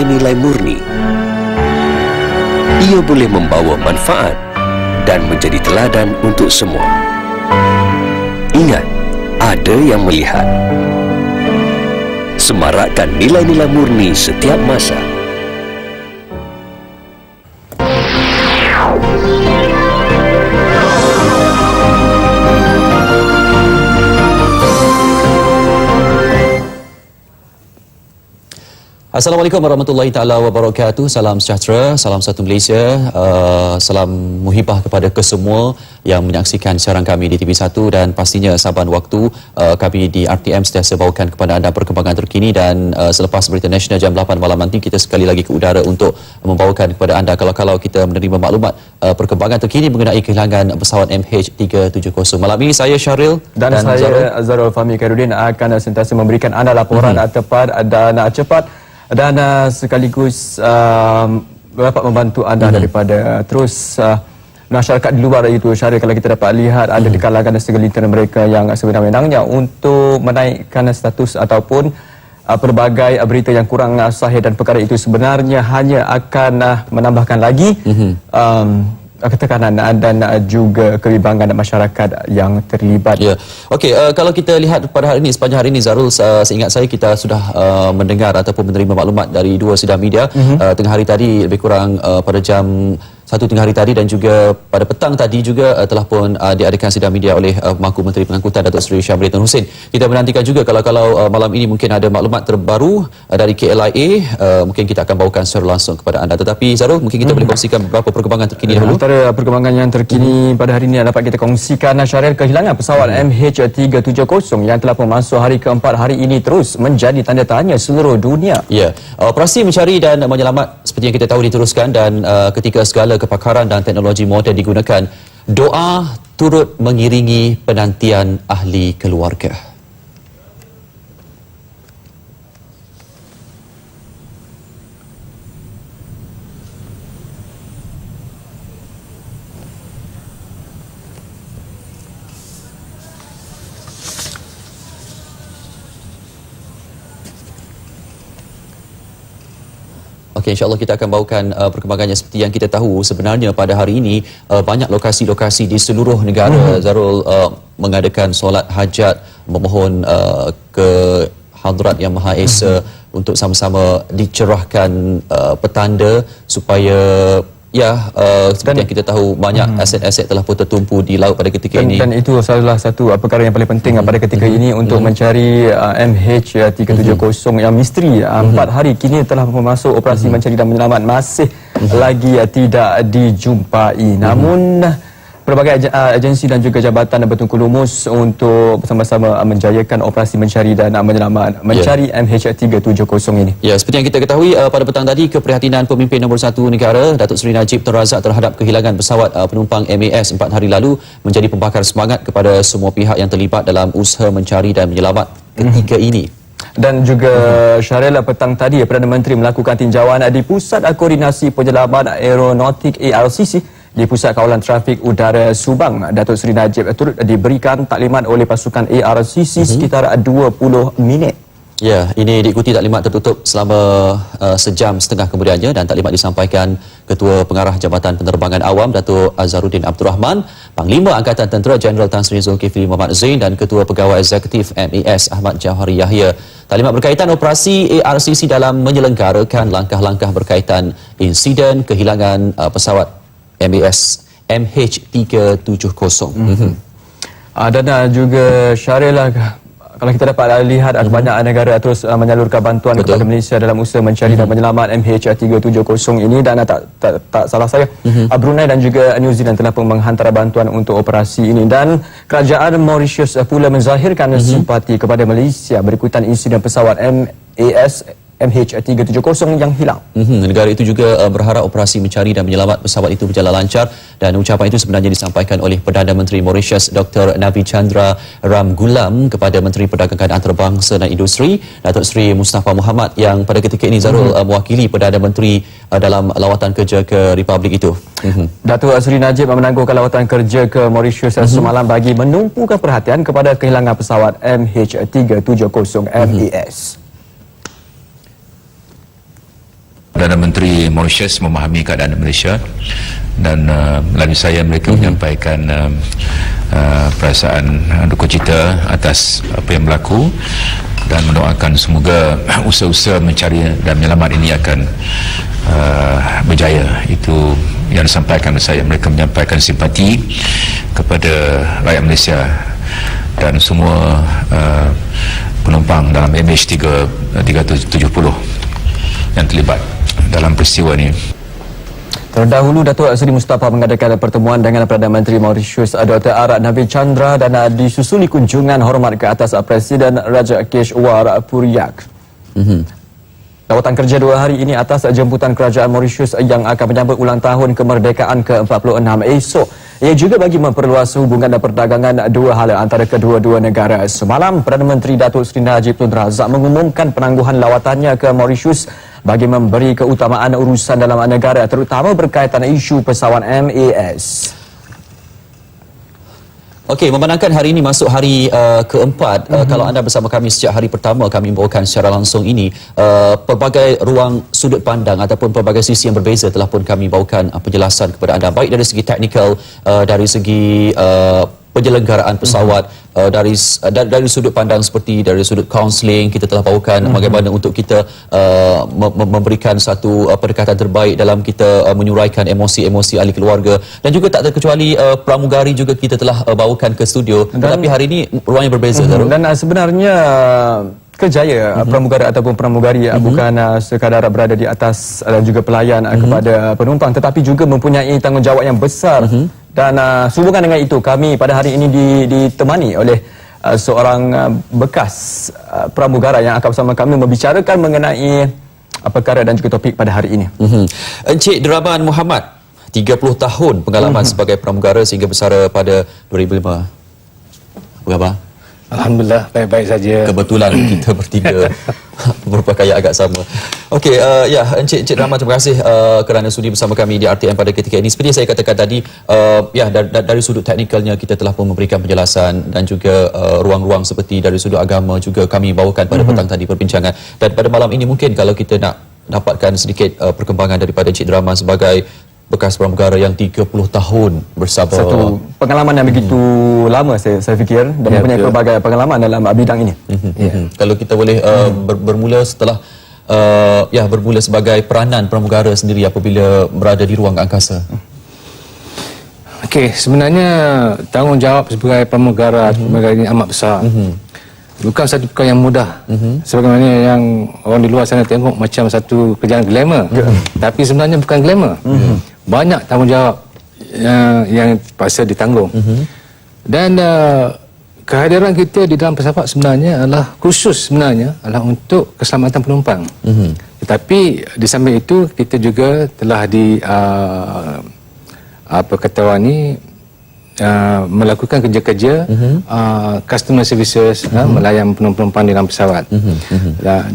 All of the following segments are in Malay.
nilai-nilai murni. Ia boleh membawa manfaat dan menjadi teladan untuk semua. Ingat, ada yang melihat. Semarakkan nilai-nilai murni setiap masa. Assalamualaikum warahmatullahi taala wabarakatuh. Salam sejahtera, salam satu Malaysia, salam muhibah kepada kesemua yang menyaksikan siaran kami di TV1 dan pastinya saban waktu kami di RTM sentiasa bawakan kepada anda perkembangan terkini dan selepas berita nasional jam 8 malam nanti kita sekali lagi ke udara untuk membawakan kepada anda kalau kita menerima maklumat perkembangan terkini mengenai kehilangan pesawat MH370. Malam ini saya Syaril dan saya Azharul Fahmi Khairuddin akan sentiasa memberikan anda laporan tepat dan cepat dan sekaligus dapat membantu anda daripada terus masyarakat di luar itu. Syaril, kalau kita dapat lihat ada di kalangan segelintir mereka yang sebenarnya untuk menaikkan status ataupun pelbagai berita yang kurang sahih dan perkara itu sebenarnya hanya akan menambahkan lagi ketekanan dan juga kebimbangan masyarakat yang terlibat. Ya. Okey, kalau kita lihat pada hari ini, sepanjang hari ini Zarul, seingat saya kita sudah mendengar ataupun menerima maklumat dari dua sidang media tengah hari tadi lebih kurang pada jam 1 tengah hari tadi dan juga pada petang tadi juga telah pun diadakan sidang media oleh Pemangku Menteri Pengangkutan Datuk Seri Syamri Tan Hussein. Kita menantikan juga kalau malam ini mungkin ada maklumat terbaru dari KLIA, mungkin kita akan bawakan secara langsung kepada anda. Tetapi Zarul, mungkin kita boleh kongsikan beberapa perkembangan terkini dahulu. Antara perkembangan yang terkini pada hari ini yang dapat kita kongsikan, Syaril, kehilangan pesawat MH370 yang telah pun masuk hari keempat hari ini terus menjadi tanda tanya seluruh dunia. Ya, operasi mencari dan menyelamat seperti yang kita tahu diteruskan dan ketika segala kepakaran dan teknologi moden digunakan, doa turut mengiringi penantian ahli keluarga. Okey, insya-Allah kita akan bawakan perkembangannya seperti yang kita tahu. Sebenarnya pada hari ini banyak lokasi-lokasi di seluruh negara Zarul mengadakan solat hajat, memohon ke Hadrat Yang Maha Esa untuk sama-sama dicerahkan petanda supaya seperti yang kita tahu banyak aset-aset telah pun tertumpu di laut pada ketika ini. Dan itu salah satu perkara yang paling penting pada ketika ini untuk mencari MH370 yang misteri 4 hari kini telah masuk operasi mencari dan menyelamat masih lagi tidak dijumpai. Namun pelbagai agensi dan juga jabatan bertungku lumus untuk bersama-sama menjayakan operasi mencari dan menyelamat MH370 ini. Ya, seperti yang kita ketahui pada petang tadi, keprihatinan pemimpin nombor 1 negara Datuk Seri Najib Tun Razak terhadap kehilangan pesawat penumpang MAS 4 hari lalu menjadi pembakar semangat kepada semua pihak yang terlibat dalam usaha mencari dan menyelamat ketika ini. Dan juga Syaril, petang tadi Perdana Menteri melakukan tinjauan di Pusat Koordinasi Penyelamat Aeronautik ARCC di Pusat Kawalan Trafik Udara Subang. Datuk Seri Najib turut diberikan taklimat oleh pasukan ARCC sekitar 20 minit. Ya, ini diikuti taklimat tertutup selama sejam setengah kemudiannya dan taklimat disampaikan Ketua Pengarah Jabatan Penerbangan Awam Datuk Azharuddin Abdul Rahman, Panglima Angkatan Tentera Jeneral Tan Sri Zulkifli Mohamed Zain dan Ketua Pegawai Eksekutif MAS Ahmad Jauhari Yahya. Taklimat berkaitan operasi ARCC dalam menyelenggarakan langkah-langkah berkaitan insiden kehilangan pesawat MAS MH370. Dan juga Syaril, kalau kita dapat lihat banyak negara terus menyalurkan bantuan kepada Malaysia dalam usaha mencari dan menyelamat MH370 ini dan tak salah saya Brunei dan juga New Zealand telah pun menghantar bantuan untuk operasi ini dan kerajaan Mauritius pula menzahirkan simpati kepada Malaysia berikutan insiden pesawat MAS MH370 yang hilang. Negara itu juga berharap operasi mencari dan menyelamat pesawat itu berjalan lancar dan ucapan itu sebenarnya disampaikan oleh Perdana Menteri Mauritius Dr. Navi Chandra Ramgoolam kepada Menteri Perdagangan Antarabangsa dan Industri Datuk Seri Mustafa Muhammad yang pada ketika ini Zarul mewakili Perdana Menteri dalam lawatan kerja ke Republik itu. Datuk Seri Najib menangguhkan lawatan kerja ke Mauritius semalam bagi menumpukan perhatian kepada kehilangan pesawat MH370 MAS. Perdana Menteri Mauritius memahami keadaan Malaysia, dan melalui saya mereka menyampaikan perasaan duka cita atas apa yang berlaku, dan mendoakan semoga usaha-usaha mencari dan menyelamat ini akan berjaya. Itu yang disampaikan oleh saya. Mereka menyampaikan simpati kepada rakyat Malaysia dan semua penumpang dalam MH370 yang terlibat dalam peristiwa ini. Terdahulu Datuk Seri Mustafa mengadakan pertemuan dengan Perdana Menteri Mauritius Dr. Arad Nabil Chandra dan disusuli kunjungan hormat ke atas Presiden Raja Keshwar Puriak. Lawatan kerja 2 hari ini atas jemputan Kerajaan Mauritius yang akan menyambut ulang tahun kemerdekaan ke-46 esok. Ia juga bagi memperluas hubungan dan perdagangan 2 hala antara kedua-dua negara. Semalam, Perdana Menteri Datuk Seri Najib Tun Razak mengumumkan penangguhan lawatannya ke Mauritius bagi memberi keutamaan urusan dalam negara, terutama berkaitan isu pesawat MAS. Okey, memandangkan hari ini masuk hari keempat, kalau anda bersama kami sejak hari pertama kami membawakan secara langsung ini, pelbagai ruang sudut pandang ataupun pelbagai sisi yang berbeza telah pun kami bawakan penjelasan kepada anda, baik dari segi teknikal, dari segi penyelenggaraan pesawat, dari sudut pandang seperti dari sudut kaunseling. Kita telah bawakan bagaimana untuk kita memberikan satu pendekatan terbaik dalam kita menyuraikan emosi-emosi ahli keluarga, dan juga tak terkecuali pramugari juga kita telah bawakan ke studio. Tetapi hari ini ruang yang berbeza. Dan sebenarnya kerjaya pramugari ataupun pramugari bukan sekadar berada di atas dan juga pelayan kepada penumpang, tetapi juga mempunyai tanggungjawab yang besar. Dan sehubungan dengan itu, kami pada hari ini ditemani oleh seorang bekas pramugara yang akan bersama kami membicarakan mengenai perkara dan juga topik pada hari ini. Encik Deraban Muhammad, 30 tahun pengalaman sebagai pramugara sehingga bersara pada 2005. Apa khabar? Alhamdulillah, baik-baik saja. Kebetulan kita bertiga berpakaian agak sama. Okey, ya, Encik Rahmat, terima kasih kerana sudi bersama kami di RTM pada ketika ini. Seperti yang saya katakan tadi, ya, dari sudut teknikalnya kita telah pun memberikan penjelasan, dan juga ruang-ruang seperti dari sudut agama juga kami bawakan pada petang tadi perbincangan. Dan pada malam ini mungkin kalau kita nak dapatkan sedikit perkembangan daripada Encik Rahmat sebagai bekas pramugara yang 30 tahun bersama. Satu pengalaman yang begitu lama saya fikir, dan mempunyai pelbagai pengalaman dalam bidang ini. Kalau kita boleh bermula setelah bermula sebagai peranan pramugara sendiri apabila berada di ruang angkasa. Okey, sebenarnya tanggungjawab sebagai pramugara ini amat besar. Bukan satu perkara yang mudah. Sebagaimana yang orang di luar sana tengok macam satu kerjaan glamour. Tapi sebenarnya bukan glamour. Banyak tanggungjawab yang terpaksa ditanggung. Dan kehadiran kita di dalam pesawat sebenarnya adalah khusus adalah untuk keselamatan penumpang. Tetapi di samping itu kita juga telah melakukan kerja-kerja customer services, melayan penumpang di dalam pesawat.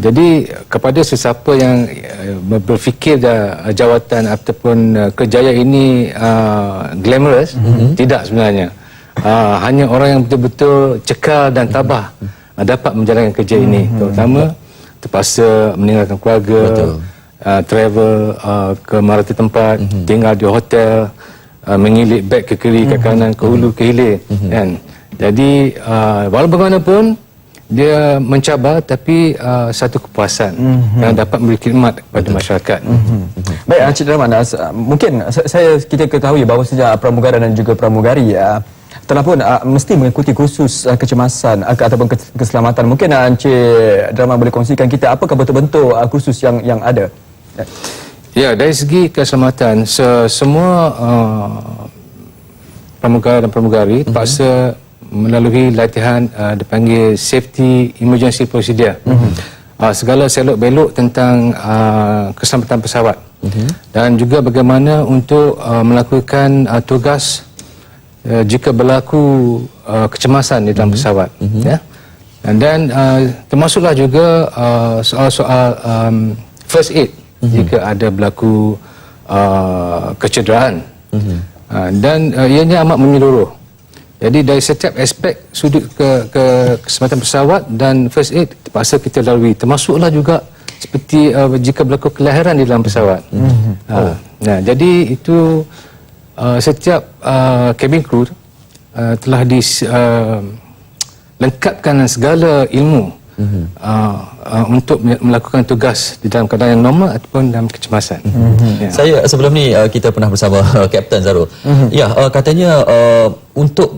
Jadi kepada sesiapa yang berfikir jawatan ataupun kerjaya ini glamorous, tidak sebenarnya. Hanya orang yang betul-betul cekal dan tabah dapat menjalankan kerja ini, terutama terpaksa meninggalkan keluarga, travel ke merata tempat, tinggal di hotel, mengilik beg ke kiri, ke kanan, ke hulu, ke hilir, kan. Jadi walau bagaimanapun dia mencabar, tapi satu kepuasan yang dapat memberi khidmat kepada masyarakat. Baik, Encik Rahman, mungkin kita ketahui bahawa sejak pramugara dan juga pramugari telah pun mesti mengikuti kursus kecemasan ataupun keselamatan. Mungkin Encik Rahman boleh kongsikan kita apakah betul-betul kursus yang ada? Ya, dari segi keselamatan, semua pramugara dan pramugari terpaksa melalui latihan dipanggil Safety Emergency Procedure. Segala selok-belok tentang keselamatan pesawat. Dan juga bagaimana untuk melakukan tugas jika berlaku kecemasan di dalam pesawat. Ya. Dan termasuklah juga soal-soal first aid jika ada berlaku kecederaan. Dan ianya amat menyeluruh. Jadi dari setiap aspek sudut keselamatan pesawat dan first aid terpaksa kita lalui, termasuklah juga seperti jika berlaku kelahiran di dalam pesawat. Nah, jadi itu setiap cabin crew telah lengkapkan segala ilmu untuk melakukan tugas di dalam keadaan yang normal ataupun dalam kecemasan. Saya sebelum ni kita pernah bersama Kapten Zarul. Ya, katanya untuk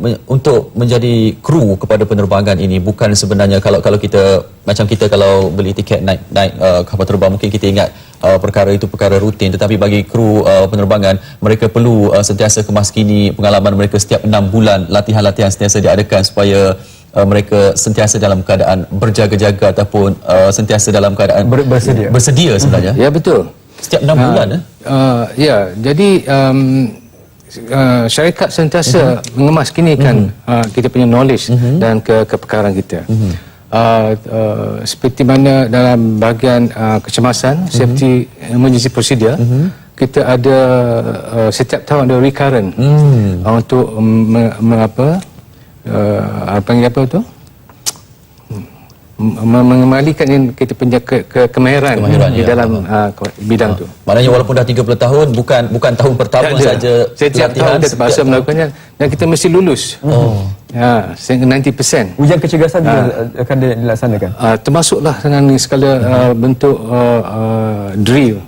menjadi kru kepada penerbangan ini bukan sebenarnya kalau kita macam kita kalau beli tiket naik kapal terbang, mungkin kita ingat perkara itu perkara rutin, tetapi bagi kru penerbangan mereka perlu sentiasa kemaskini pengalaman mereka setiap 6 bulan, latihan-latihan sentiasa diadakan supaya mereka sentiasa dalam keadaan berjaga-jaga ataupun sentiasa dalam keadaan bersedia sebenarnya. Ya, betul. Setiap 6 bulan ya, jadi syarikat sentiasa mengemaskinikan kita punya knowledge dan kepekaran kita. Seperti mana dalam bahagian kecemasan, safety emergency procedure, kita ada setiap tahun ada recurrent untuk panggil apa tu? Mengembalikan kita punya kemahiran di dalam bidang tu. Maknanya walaupun dah 30 tahun bukan tahun pertama saja setiap tahun kita terpaksa melakukannya dan kita mesti lulus. Sehingga 90%. Ujian kecergasan juga akan dilaksanakan. Termasuklah dengan segala bentuk drill,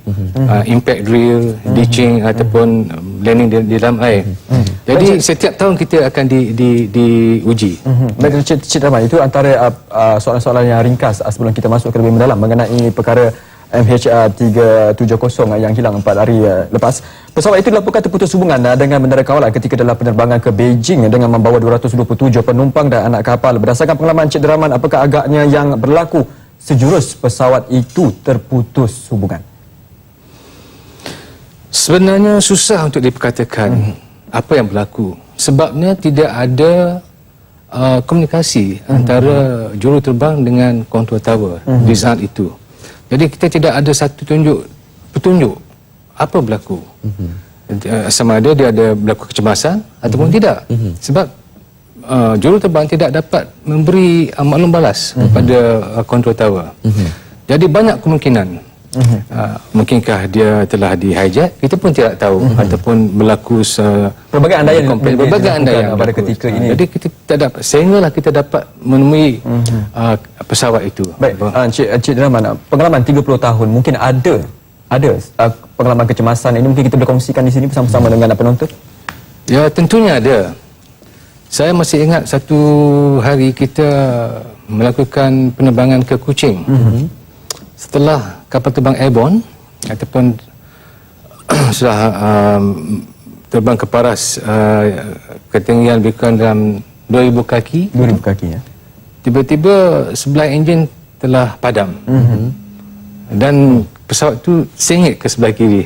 impact drill, ditching ataupun landing di dalam air. Jadi setiap tahun kita akan diuji. Baik, Cik Rahman, itu antara soalan-soalan yang ringkas sebelum kita masuk ke lebih mendalam mengenai perkara MH370 yang hilang 4 hari lepas. Pesawat itu dilaporkan terputus hubungan dengan Bendara Kawalan ketika dalam penerbangan ke Beijing dengan membawa 227 penumpang dan anak kapal. Berdasarkan pengalaman Cik Rahman, apakah agaknya yang berlaku sejurus pesawat itu terputus hubungan? Sebenarnya susah untuk diperkatakan apa yang berlaku. Sebabnya tidak ada komunikasi antara juruterbang dengan control tower di saat itu. Jadi kita tidak ada satu petunjuk apa berlaku. Sama ada dia ada berlaku kecemasan ataupun tidak. Sebab juruterbang tidak dapat memberi maklum balas kepada control tower. Jadi banyak kemungkinan. Mungkinkah dia telah di-hijack, kita pun tidak tahu, ataupun berlaku pelbagai andaian pada ketika ini. Jadi kita tak dapat, sehinggalah kita dapat menemui pesawat itu. Baik, Cik Rahman, pengalaman 30 tahun, mungkin ada pengalaman kecemasan ini mungkin kita boleh kongsikan di sini bersama-sama dengan penonton? Ya, tentunya ada. Saya masih ingat satu hari kita melakukan penerbangan ke Kuching. Setelah kapal terbang airborne ataupun sudah terbang ke paras ketinggian lebih kurang dalam 2000 kaki. 2000 kaki, ya. Tiba-tiba sebelah enjin telah padam. Dan pesawat itu sengit ke sebelah kiri.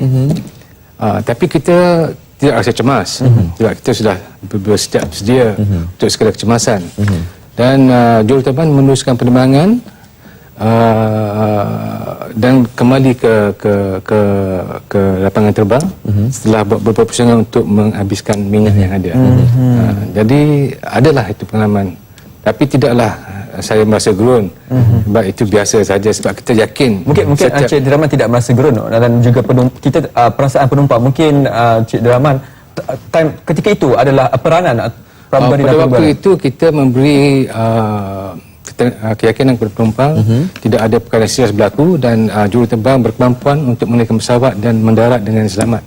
Tapi kita tidak rasa cemas. Sebab kita sudah bersiap sedia untuk segala kecemasan. Dan juruterbang meneruskan penerbangan dan kembali ke lapangan terbang setelah beberapa perjalanan untuk menghabiskan minyak yang ada. Jadi adalah itu pengalaman, tapi tidaklah saya merasa gerun sebab itu biasa saja, sebab kita yakin mungkin Cik Rahman tidak merasa gerun dan juga kita perasaan penumpang mungkin Cik Rahman ketika itu adalah peranan pada waktu itu kita memberi keyakinan kepada penumpang tidak ada perkara serius berlaku dan juruterbang berkemampuan untuk mengendalikan pesawat dan mendarat dengan selamat.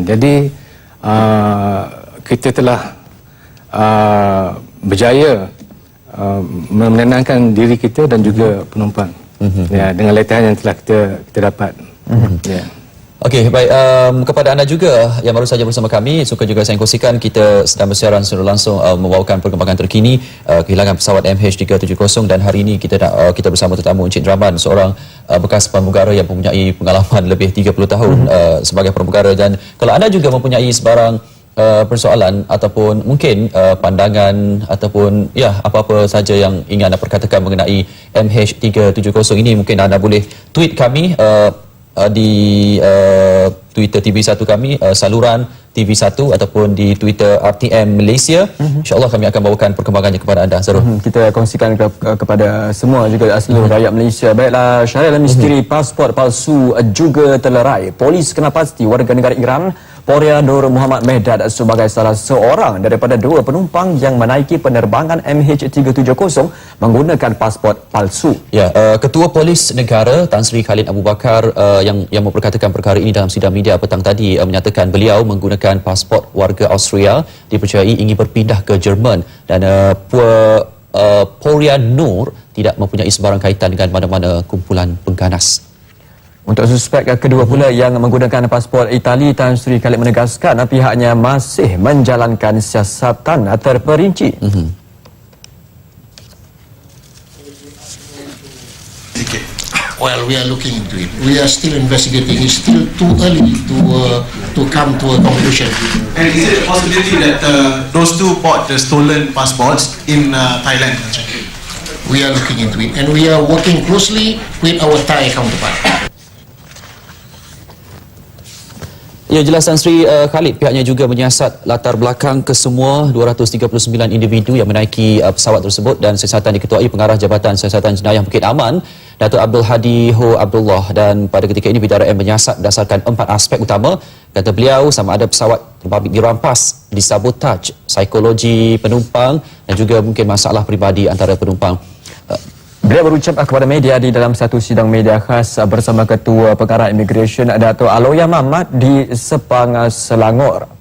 Jadi kita telah berjaya menenangkan diri kita dan juga penumpang dengan latihan yang telah kita dapat. Okey, baik. Kepada anda juga yang baru saja bersama kami, suka juga saya kongsikan kita sedang bersiaran secara langsung membawakan perkembangan terkini kehilangan pesawat MH370 dan hari ini kita bersama tetamu Encik Rahman, seorang bekas pramugara yang mempunyai pengalaman lebih 30 tahun sebagai pramugara. Dan kalau anda juga mempunyai sebarang persoalan ataupun mungkin pandangan ataupun apa-apa saja yang ingin anda perkatakan mengenai MH370 ini, mungkin anda boleh tweet kami di Twitter TV1 kami, saluran TV1 ataupun di Twitter RTM Malaysia. InsyaAllah kami akan bawakan perkembangannya kepada anda, Zarul. Kita kongsikan kepada semua juga seluruh rakyat Malaysia. Baiklah, Syaril, misteri pasport palsu juga terlerai. Polis kenal pasti warga negara Iran Poria Nur Muhammad Mehdad sebagai salah seorang daripada 2 penumpang yang menaiki penerbangan MH370 menggunakan pasport palsu. Ya, Ketua Polis Negara Tan Sri Khalid Abu Bakar yang memperkatakan perkara ini dalam sidang media petang tadi menyatakan beliau menggunakan pasport warga Austria dipercayai ingin berpindah ke Jerman dan Poria Nur tidak mempunyai sebarang kaitan dengan mana-mana kumpulan pengganas. Untuk suspek kedua pula yang menggunakan pasport Itali, Tan Sri Khalid menegaskan pihaknya masih menjalankan siasatan terperinci. Well, we are looking into it. We are still investigating. It's still too early to come to a conclusion. And is it a possibility that those two bought the stolen passports in Thailand? We are looking into it, and we are working closely with our Thai counterpart. Ya, jelas Tan Sri Khalid pihaknya juga menyiasat latar belakang kesemua 239 individu yang menaiki pesawat tersebut dan siasatan diketuai Pengarah Jabatan Siasatan Jenayah Bukit Aman Datuk Abdul Hadi Ho Abdullah, dan pada ketika ini BDRM menyiasat berdasarkan 4 aspek utama. Kata beliau, sama ada pesawat terbabit dirampas, disabotaj, psikologi penumpang dan juga mungkin masalah peribadi antara penumpang. Beliau berucap kepada media di dalam satu sidang media khas bersama Ketua Pengarah Immigration Dato' Aloya Mahmat di Sepang, Selangor.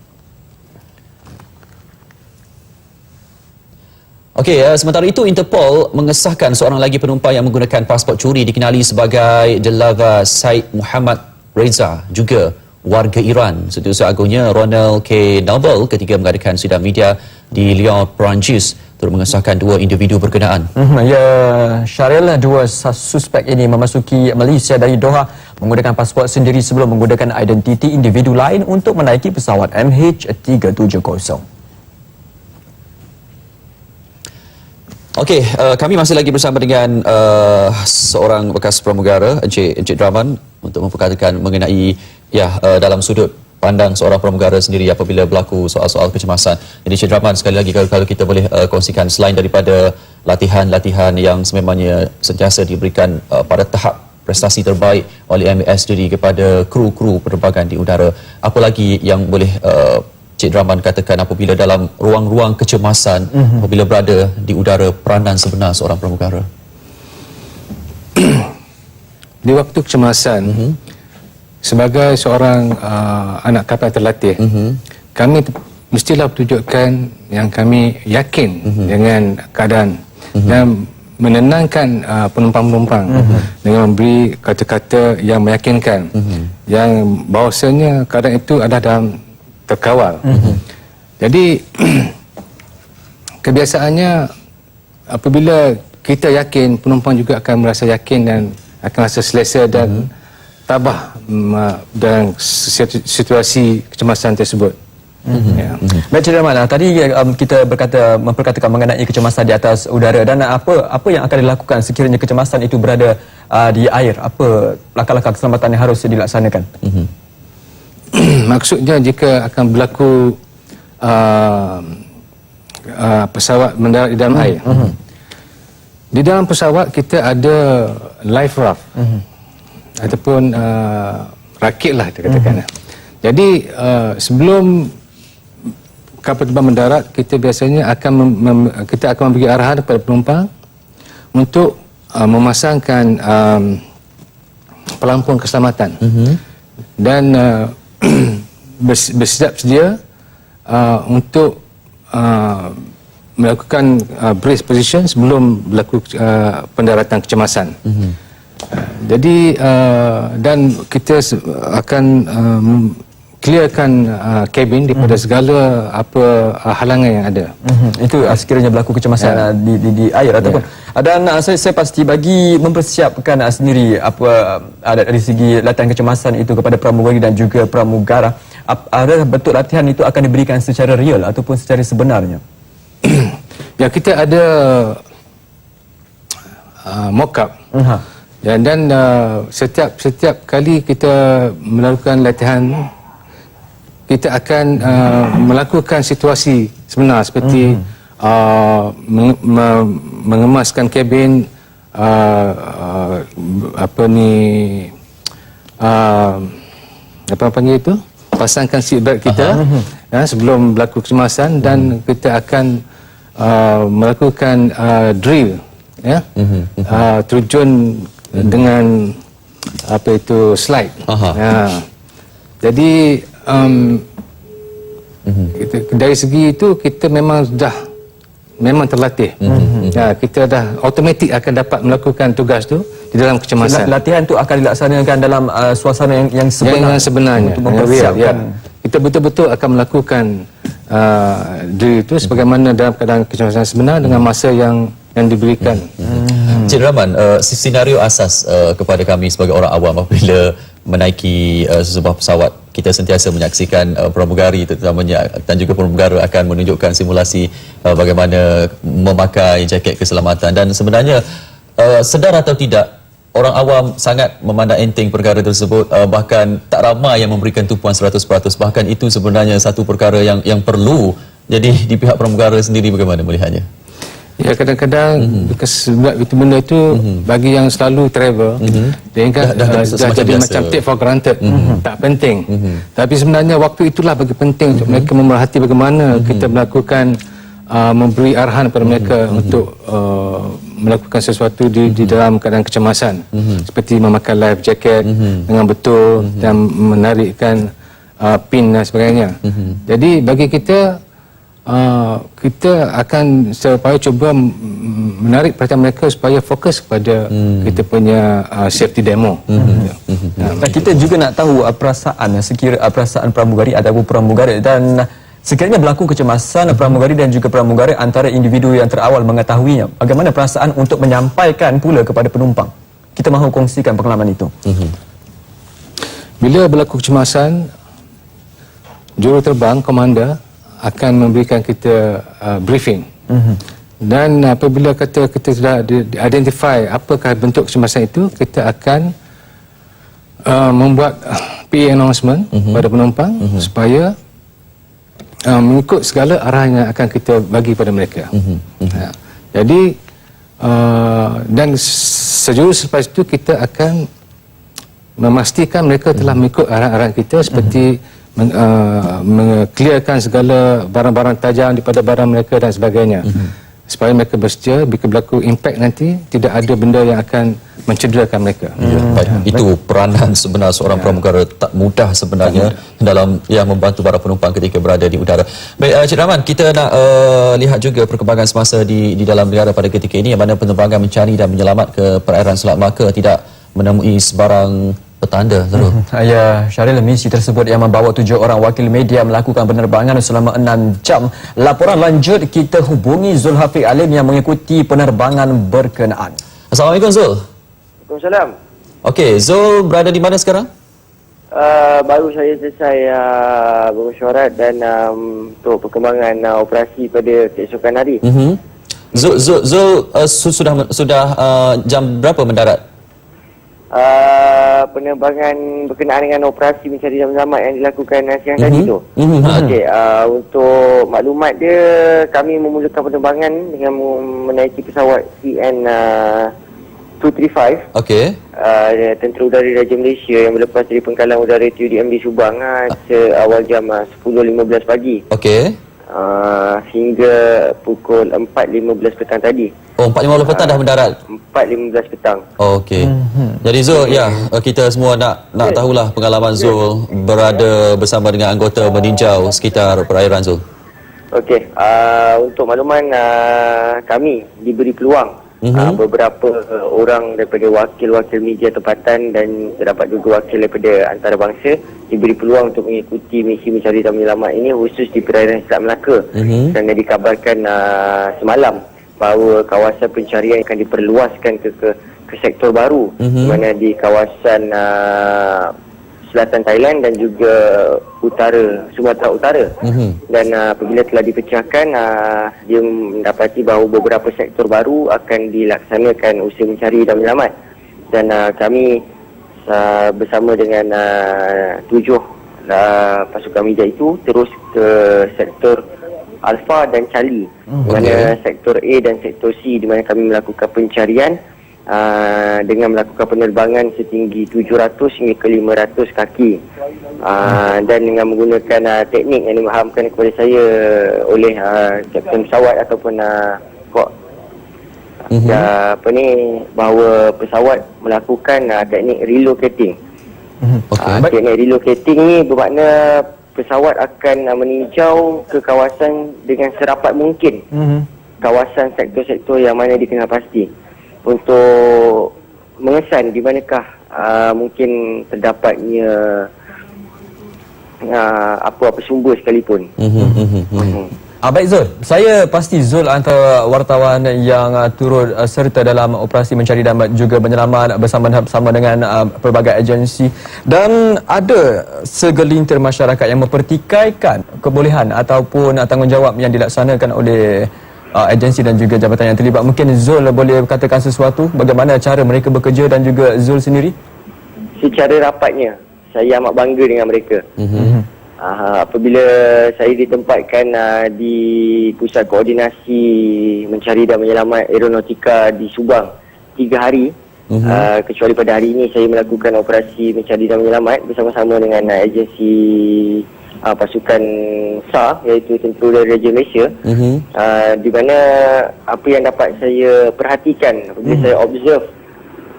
Okey, sementara itu Interpol mengesahkan seorang lagi penumpang yang menggunakan pasport curi dikenali sebagai Delava Said Muhammad Reza, juga warga Iran. Setiausaha Agungnya Ronald K. Noble ketika mengadakan sidang media di Lyon, Perancis, turut mengesahkan 2 individu berkenaan. Ya, Syaril, 2 suspek ini memasuki Malaysia dari Doha menggunakan pasport sendiri sebelum menggunakan identiti individu lain untuk menaiki pesawat MH370. Okey, kami masih lagi bersama dengan seorang bekas pramugara, Encik Draman, untuk memperkatakan mengenai dalam sudut pandang seorang pramugara sendiri apabila berlaku soal-soal kecemasan. Jadi Encik Draman, sekali lagi kalau kita boleh kongsikan, selain daripada latihan-latihan yang sememangnya sentiasa diberikan pada tahap prestasi terbaik oleh MAS sendiri kepada kru-kru penerbangan di udara, apa lagi yang boleh Cik Draman katakan apabila dalam ruang-ruang kecemasan, apabila berada di udara, peranan sebenar seorang pramugara? Di waktu kecemasan, sebagai seorang anak kapal terlatih, kami mestilah tunjukkan yang kami yakin dengan keadaan dan menenangkan penumpang-penumpang dengan memberi kata-kata yang meyakinkan yang bahawasanya keadaan itu adalah dalam terkawal. Jadi kebiasaannya apabila kita yakin, penumpang juga akan merasa yakin dan akan rasa selesa dan tabah dalam situasi kecemasan tersebut. Baik, Cik Rahman, tadi kita memperkatakan mengenai kecemasan di atas udara, dan apa yang akan dilakukan sekiranya kecemasan itu berada di air? Apa langkah-langkah keselamatan yang harus dilaksanakan? Maksudnya jika akan berlaku pesawat mendarat di dalam air. Di dalam pesawat kita ada life raft ataupun rakit lah kita katakan. Jadi sebelum kapal terbang mendarat, kita biasanya akan kita akan memberi arahan kepada penumpang untuk memasangkan pelampung keselamatan dan bersiap sedia untuk melakukan brace position sebelum berlaku pendaratan kecemasan. Jadi dan kita akan clearkan kabin daripada segala apa halangan yang ada. Itu sekiranya berlaku kecemasan di air ataupun. Dan saya pasti bagi mempersiapkan sendiri apa ada dari segi latihan kecemasan itu kepada pramugari dan juga pramugara, ada bentuk latihan itu akan diberikan secara real ataupun secara sebenarnya? Ya, kita ada mock-up Dan setiap kali kita melakukan latihan, kita akan melakukan situasi sebenar seperti mengemaskan kabin, apa panggil itu, pasangkan seatbelt kita sebelum berlaku kecemasan, dan kita akan melakukan drill, terjun dengan slide. Jadi dari segi itu kita memang terlatih. Kita dah automatik akan dapat melakukan tugas tu di dalam kecemasan. Latihan tu akan dilaksanakan dalam suasana yang sebenarnya. Untuk mempersiapkan. Kita betul-betul akan melakukan drill itu sebagaimana dalam keadaan kecemasan sebenar dengan masa yang diberikan. Cik Rahman, senario asas kepada kami sebagai orang awam apabila menaiki sebuah pesawat, kita sentiasa menyaksikan pramugari terutamanya dan juga pramugara akan menunjukkan simulasi bagaimana memakai jaket keselamatan, dan sebenarnya sedar atau tidak, orang awam sangat memandang enteng perkara tersebut, bahkan tak ramai yang memberikan tumpuan 100%, bahkan itu sebenarnya satu perkara yang perlu. Jadi di pihak pramugara sendiri bagaimana melihatnya? Ya, kadang-kadang sebab itu benda itu bagi yang selalu travel, dia ingat dah jadi macam take for granted, tak penting. Tapi sebenarnya waktu itulah bagi penting untuk mereka memerhati bagaimana kita melakukan, memberi arahan kepada mereka untuk melakukan sesuatu di dalam keadaan kecemasan, seperti memakai life jacket dengan betul dan menarikkan pin dan sebagainya. Jadi bagi kita, kita akan supaya cuba menarik perhatian mereka supaya fokus kepada kita punya safety demo. Kita juga nak tahu perasaan pramugari ataupun pramugara, dan sekiranya berlaku kecemasan pramugari dan juga pramugara antara individu yang terawal mengetahuinya, bagaimana perasaan untuk menyampaikan pula kepada penumpang? Kita mahu kongsikan pengalaman itu. Bila berlaku kecemasan, juruterbang, komander akan memberikan kita briefing. Dan apabila kita sudah identify apakah bentuk kecemasan itu, kita akan membuat PA announcement pada penumpang supaya mengikut segala arahan yang akan kita bagi pada mereka. Jadi dan sejurus selepas itu kita akan memastikan mereka telah mengikut arahan-arahan kita, seperti mengclearkan segala barang-barang tajam daripada barang mereka dan sebagainya, supaya mereka bersedia bila berlaku impact nanti tidak ada benda yang akan mencederakan mereka. Itu peranan sebenar seorang pramugara, tak mudah sebenarnya dalam membantu para penumpang ketika berada di udara. Baik, Cik Rahman, kita nak lihat juga perkembangan semasa di dalam negara pada ketika ini, yang mana penerbangan mencari dan menyelamat ke perairan Selat Melaka tidak menemui sebarang petanda. Ya, Syaril, misi tersebut yang membawa 7 orang wakil media melakukan penerbangan selama 6 jam. Laporan lanjut kita hubungi Zulhafiq Alim yang mengikuti penerbangan berkenaan. Assalamualaikum, Zul. Waalaikumsalam. Okey, Zul berada di mana sekarang? Baru saya selesai bermesyuarat dan untuk perkembangan operasi pada keesokan hari. Zul sudah jam berapa mendarat? Penerbangan berkenaan dengan operasi mencari dan selamat yang dilakukan siang tadi tu. Okey, untuk maklumat dia, kami memulakan penerbangan dengan menaiki pesawat CN 235. Okey. Tentera Udara Raja Malaysia yang berlepas dari pengkalan udara TUDM di Subang seawal jam 10.15 pagi. Okey. Hingga pukul 4.15 petang tadi. Oh, 4.15 petang dah mendarat? 4.15 petang. Oh, okey. Jadi Zul, ya, kita semua nak tahulah pengalaman Zul berada bersama dengan anggota meninjau sekitar perairan Zul. Okey, untuk makluman, kami diberi peluang beberapa orang daripada wakil-wakil media tempatan dan terdapat juga wakil daripada antarabangsa diberi peluang untuk mengikuti misi mencari dan menyelamat ini, khusus di perairan Selat Melaka. Kerana dikabarkan semalam bahawa kawasan pencarian akan diperluaskan ke sektor baru, di mana di kawasan selatan Thailand dan juga Sumatera Utara. Dan apabila telah dipecahkan, dia mendapati bahawa beberapa sektor baru akan dilaksanakan usaha mencari dan menyelamat. dan kami bersama dengan 7 pasukan media itu terus ke sektor Alpha dan Charlie, di mana sektor A dan sektor C di mana kami melakukan pencarian dengan melakukan penerbangan setinggi 700 hingga ke 500 kaki dan dengan menggunakan teknik yang dimahamkan kepada saya oleh kapten pesawat ataupun kok bahawa pesawat melakukan teknik relocating. Teknik relocating ni bermakna pesawat akan meninjau ke kawasan dengan serapat mungkin kawasan sektor-sektor yang mana dikenal pasti untuk mengesan di manakah mungkin terdapatnya apa-apa sumber sekalipun. Baik Zul, saya pasti Zul antara wartawan yang turut serta dalam operasi mencari dan juga menyelamat bersama-sama dengan pelbagai agensi, dan ada segelintir masyarakat yang mempertikaikan kebolehan ataupun tanggungjawab yang dilaksanakan oleh agensi dan juga jabatan yang terlibat. Mungkin Zul boleh katakan sesuatu bagaimana cara mereka bekerja dan juga Zul sendiri? Secara rapatnya, saya amat bangga dengan mereka. Apabila saya ditempatkan di pusat koordinasi mencari dan menyelamat aeronautika di Subang 3 hari, kecuali pada hari ini saya melakukan operasi mencari dan menyelamat bersama-sama dengan agensi pasukan SAR, iaitu Tentera Raja Malaysia, di mana apa yang dapat saya perhatikan apabila saya observe,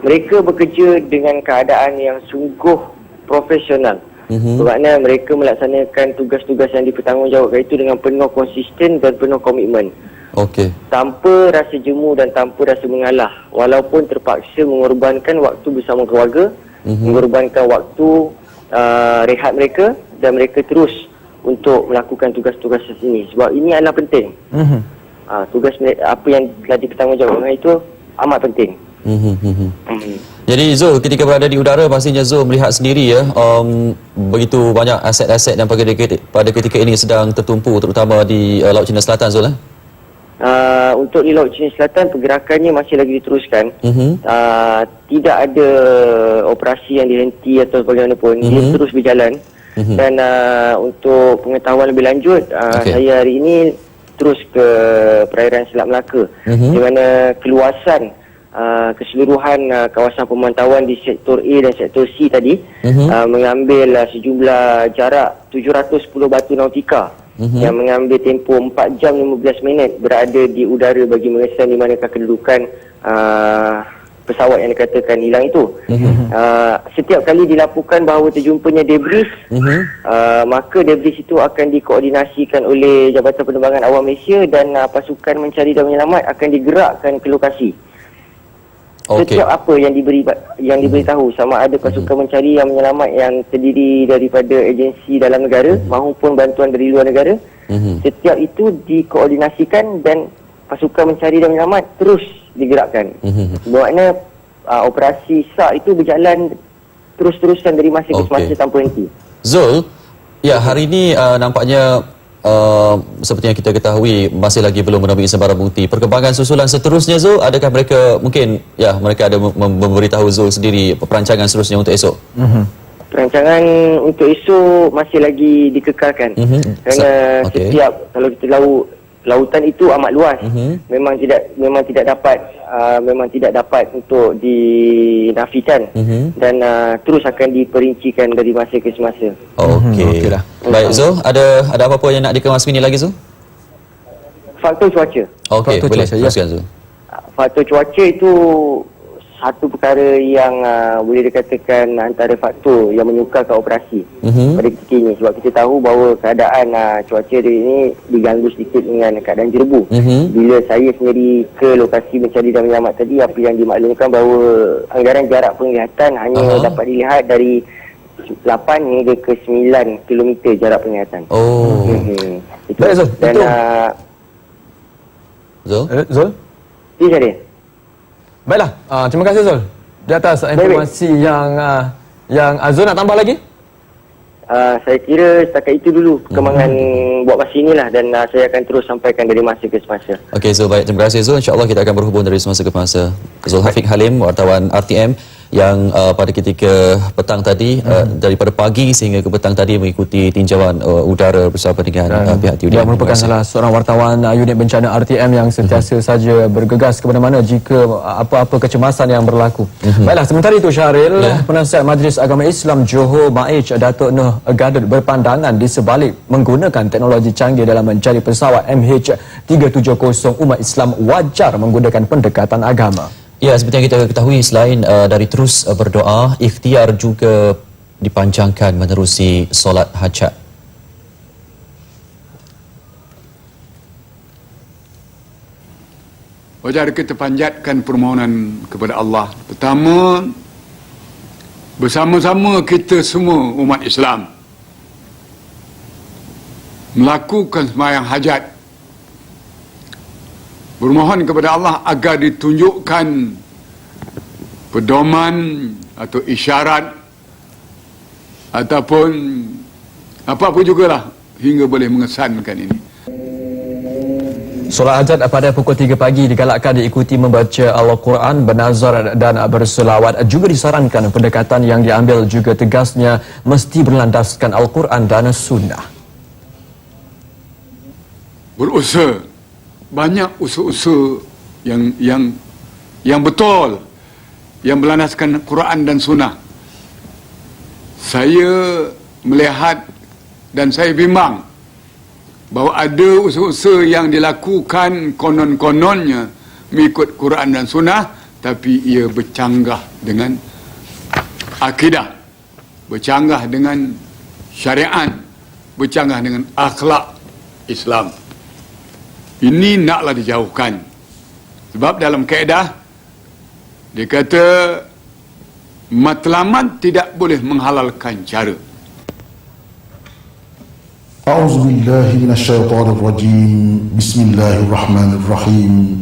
mereka bekerja dengan keadaan yang sungguh profesional. Bermakna mereka melaksanakan tugas-tugas yang dipertanggungjawabkan itu dengan penuh konsisten dan penuh komitmen. Tanpa rasa jemu dan tanpa rasa mengalah, walaupun terpaksa mengorbankan waktu bersama keluarga, mengorbankan waktu rehat mereka, dan mereka terus untuk melakukan tugas-tugas ini, sebab ini adalah penting. Tugas apa yang telah dipertanggungjawabkan itu amat penting. Jadi Zul, ketika berada di udara, pastinya Zul melihat sendiri ya, begitu banyak aset-aset dan pada ketika ini sedang tertumpu, terutama di Laut Cina Selatan, Zul. Untuk di Laut Cina Selatan, pergerakannya masih lagi diteruskan. Tidak ada operasi yang dihenti atau bagaimanapun, dia terus berjalan. Dan untuk pengetahuan lebih lanjut, saya hari ini terus ke perairan Selat Melaka, di mana keluasan keseluruhan kawasan pemantauan di sektor A dan sektor C tadi mengambil sejumlah jarak 710 batu nautika yang mengambil tempoh 4 jam 15 minit berada di udara bagi mengesan di manakah kedudukan pesawat yang dikatakan hilang itu. Setiap kali dilaporkan bahawa terjumpanya debris, maka debris itu akan dikoordinasikan oleh Jabatan Penerbangan Awam Malaysia dan pasukan mencari dan menyelamat akan digerakkan ke lokasi. Setiap apa yang diberitahu, sama ada pasukan mencari yang menyelamat yang terdiri daripada agensi dalam negara maupun bantuan dari luar negara, setiap itu dikoordinasikan dan pasukan mencari dan menyelamat terus digerakkan. Bermakna operasi SAR itu berjalan terus-terusan dari masa ke masa tanpa henti. Zul, ya hari ini nampaknya seperti yang kita ketahui masih lagi belum menemui sebarang bukti. Perkembangan susulan seterusnya Zul, adakah mereka mungkin mereka ada memberitahu Zul sendiri perancangan seterusnya untuk esok? Perancangan untuk esok masih lagi dikekalkan. Kerana setiap, kalau kita lautan itu amat luas, memang tidak dapat untuk dinafikan dan terus akan diperincikan dari masa ke semasa. Okeylah. Baik Zul, ada apa-apa yang nak dikemasmini lagi Zul? Faktor cuaca. Boleh teruskan Zul. Faktor cuaca itu satu perkara yang boleh dikatakan antara faktor yang menyukarkan operasi pada ketika ini, sebab kita tahu bahawa keadaan cuaca ini diganggu sedikit dengan keadaan jerebu. Bila saya sendiri ke lokasi mencari dan menyelamat tadi, apa yang dimaklumkan bahawa anggaran jarak penglihatan hanya dapat dilihat dari 8 hingga ke 9 km jarak penglihatan. Itu. Dan Zul? Ini saya. Baiklah, terima kasih Zul di atas informasi yang Zul nak tambah lagi? Saya kira setakat itu dulu perkembangan buat masa inilah, dan saya akan terus sampaikan dari masa ke semasa. Okey Zul, baik, terima kasih Zul. InsyaAllah kita akan berhubung dari semasa ke masa. Zul Hafiq Halim, wartawan RTM yang pada ketika petang tadi daripada pagi sehingga ke petang tadi mengikuti tinjauan udara bersama dengan pihak TUD. Dia merupakan salah seorang wartawan unit bencana RTM yang sentiasa saja bergegas ke mana-mana jika apa-apa kecemasan yang berlaku. Baiklah, sementara itu Syahril, Penasihat Majlis Agama Islam Johor Maij Datuk Noh Gadut berpandangan di sebalik menggunakan teknologi canggih dalam mencari pesawat MH370, umat Islam wajar menggunakan pendekatan agama. Ya, seperti yang kita ketahui, selain dari terus berdoa, ikhtiar juga dipanjangkan menerusi solat hajat. Wajar kita panjatkan permohonan kepada Allah. Pertama, bersama-sama kita semua umat Islam melakukan sembahyang hajat, bermohon kepada Allah agar ditunjukkan pedoman atau isyarat ataupun apa-apa jugalah hingga boleh mengesankan ini. Solat hajat pada pukul 3 pagi digalakkan diikuti membaca Al-Quran, bernazar dan berselawat. Juga disarankan pendekatan yang diambil juga tegasnya mesti berlandaskan Al-Quran dan Sunnah. Berusaha, banyak usaha-usaha yang betul, yang berlandaskan Quran dan Sunnah. Saya melihat dan saya bimbang bahawa ada usaha-usaha yang dilakukan konon-kononnya mengikut Quran dan Sunnah, tapi ia bercanggah dengan akidah, bercanggah dengan syariat, bercanggah dengan akhlak Islam. Ini naklah dijauhkan. Sebab dalam kaedah dia kata matlamat tidak boleh menghalalkan cara. A'udzu billahi minasyaitonir rajim. Bismillahirrahmanirrahim.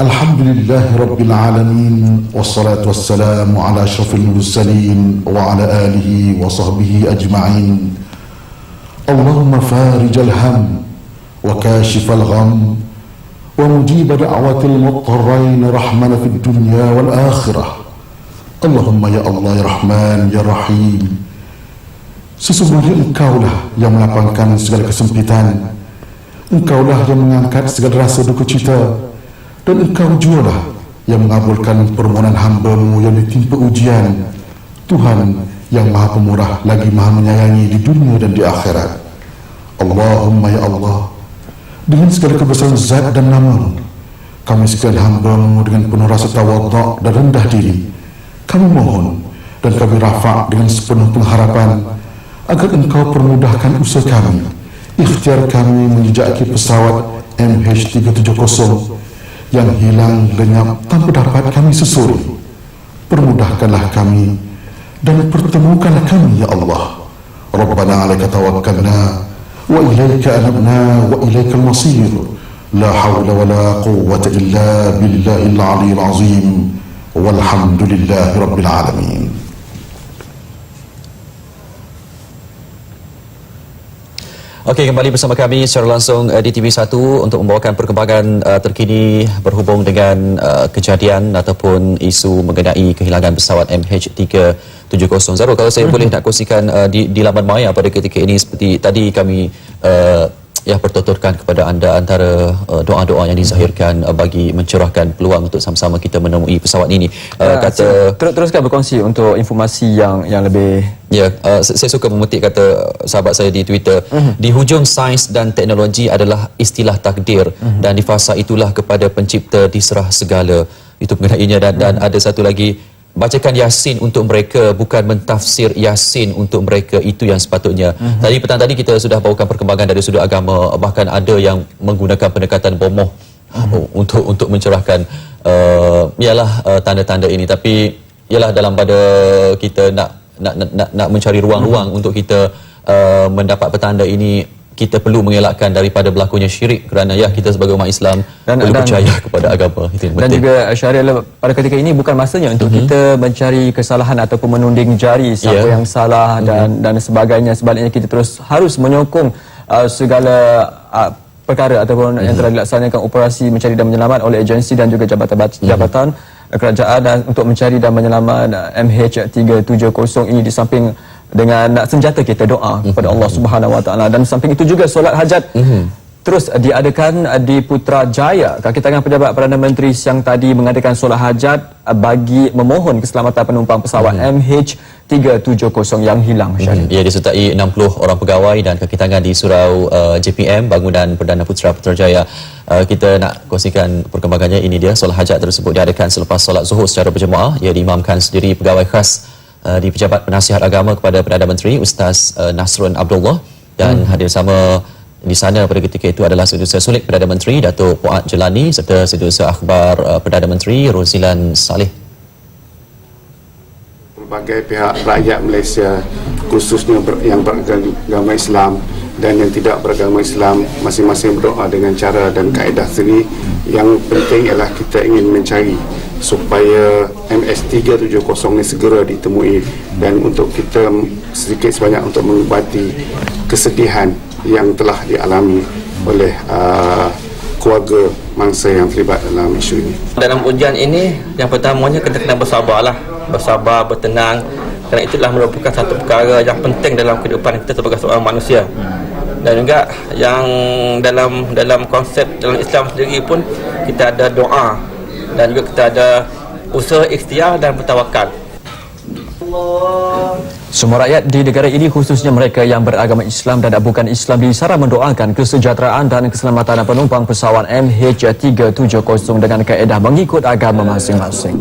Alhamdulillahi rabbil alamin wassalatu wassalamu ala asyrafil mursalin wa ala alihi wa sahbihi ajma'in. Allahumma farijal ham وكاشف الغم ومجيب دعوة المضطرين رحمنا في الدنيا والآخرة. اللهم ya Allah ya Rahman ya Rahim. Sesungguhnya Engkaulah yang melapangkan segala kesempitan, Engkaulah yang mengangkat segala rasa duka cita, dan Engkau jugalah yang mengabulkan permohonan hamba-Mu yang ditimpa ujian. Tuhan yang Maha Pemurah lagi Maha Menyayangi di dunia dan di akhirat. Allahumma ya Allah, dengan segala kebesaran zat dan nama-Mu, kami sekalian hamba-Mu dengan penuh rasa tawaduk dan rendah diri, kami mohon dan kami rafa' dengan sepenuh pengharapan agar Engkau permudahkan usaha kami, ikhtiar kami menjejaki pesawat MH370 yang hilang lenyap tanpa dapat kami susuri. Permudahkanlah kami dan pertemukanlah kami ya Allah. Rabbana 'alaika tawakkalna wa ilaika anabna wa ilaikal masir. La hawla wa la quwwata illa billahil 'aliyyil 'azim. Walhamdulillahi rabbil alamin. Okey, kembali bersama kami secara langsung di TV1 untuk membawakan perkembangan terkini berhubung dengan kejadian ataupun isu mengenai kehilangan pesawat MH370. Zarul, kalau saya boleh nak kongsikan di laman maya pada ketika ini, seperti tadi kami pertuturkan kepada anda antara doa-doa yang dizahirkan bagi mencerahkan peluang untuk sama-sama kita menemui pesawat ini. Kata teruskan berkongsi untuk informasi yang lebih. Saya suka memetik kata sahabat saya di Twitter, di hujung sains dan teknologi adalah istilah takdir, dan di fasa itulah kepada pencipta diserah segala. Itu mengenainya. Dan ada satu lagi, bacakan Yasin untuk mereka, bukan mentafsir Yasin untuk mereka, itu yang sepatutnya. Tadi petang tadi kita sudah bawakan perkembangan dari sudut agama, bahkan ada yang menggunakan pendekatan bomoh untuk mencerahkan tanda-tanda ini. Tapi ialah dalam pada kita nak mencari ruang-ruang untuk kita mendapat petanda ini, kita perlu mengelakkan daripada berlakunya syirik, kerana kita sebagai umat Islam perlu percaya kepada agama. Dan juga Syahril, pada ketika ini bukan masanya untuk kita mencari kesalahan ataupun menunding jari siapa yang salah dan sebagainya. Sebaliknya kita terus harus menyokong segala perkara ataupun yang telah dilaksanakan operasi mencari dan menyelamat oleh agensi dan juga jabatan kerajaan dan untuk mencari dan menyelamat MH370 ini, di samping dengan senjata kita doa kepada Allah Subhanahu Wa Taala, dan samping itu juga solat hajat terus diadakan di Putrajaya. Kaki tangan pejabat Perdana Menteri siang tadi mengadakan solat hajat bagi memohon keselamatan penumpang pesawat MH370 yang hilang. Ia disertai 60 orang pegawai dan kaki tangan di surau JPM Bangunan Perdana Putra Putrajaya. Kita nak kongsikan perkembangannya. Ini dia, solat hajat tersebut diadakan selepas solat Zuhur secara berjemaah. Ia diimamkan sendiri pegawai khas di Pejabat Penasihat Agama kepada Perdana Menteri Ustaz Nasrun Abdullah, dan hadir sama di sana pada ketika itu adalah Setiausaha Sulit Perdana Menteri Datuk Puat Jelani serta Setiausaha Akhbar Perdana Menteri Rozilan Saleh. Pelbagai pihak rakyat Malaysia, khususnya yang beragama Islam dan yang tidak beragama Islam, masing-masing berdoa dengan cara dan kaedah sendiri. Yang penting ialah kita ingin mencari supaya MH370 ini segera ditemui, dan untuk kita sedikit sebanyak untuk mengubati kesedihan yang telah dialami oleh keluarga mangsa yang terlibat dalam isu ini. Dalam ujian ini, yang pertamanya kita kena bersabarlah, bersabar, bertenang, kerana itulah merupakan satu perkara yang penting dalam kehidupan kita sebagai seorang manusia. Dan juga yang dalam konsep dalam Islam sendiri pun kita ada doa, dan juga kita ada usaha ikhtiar dan bertawakal. Semua rakyat di negara ini, khususnya mereka yang beragama Islam dan bukan Islam, disarankan mendoakan kesejahteraan dan keselamatan penumpang pesawat MH370 dengan kaedah mengikut agama masing-masing.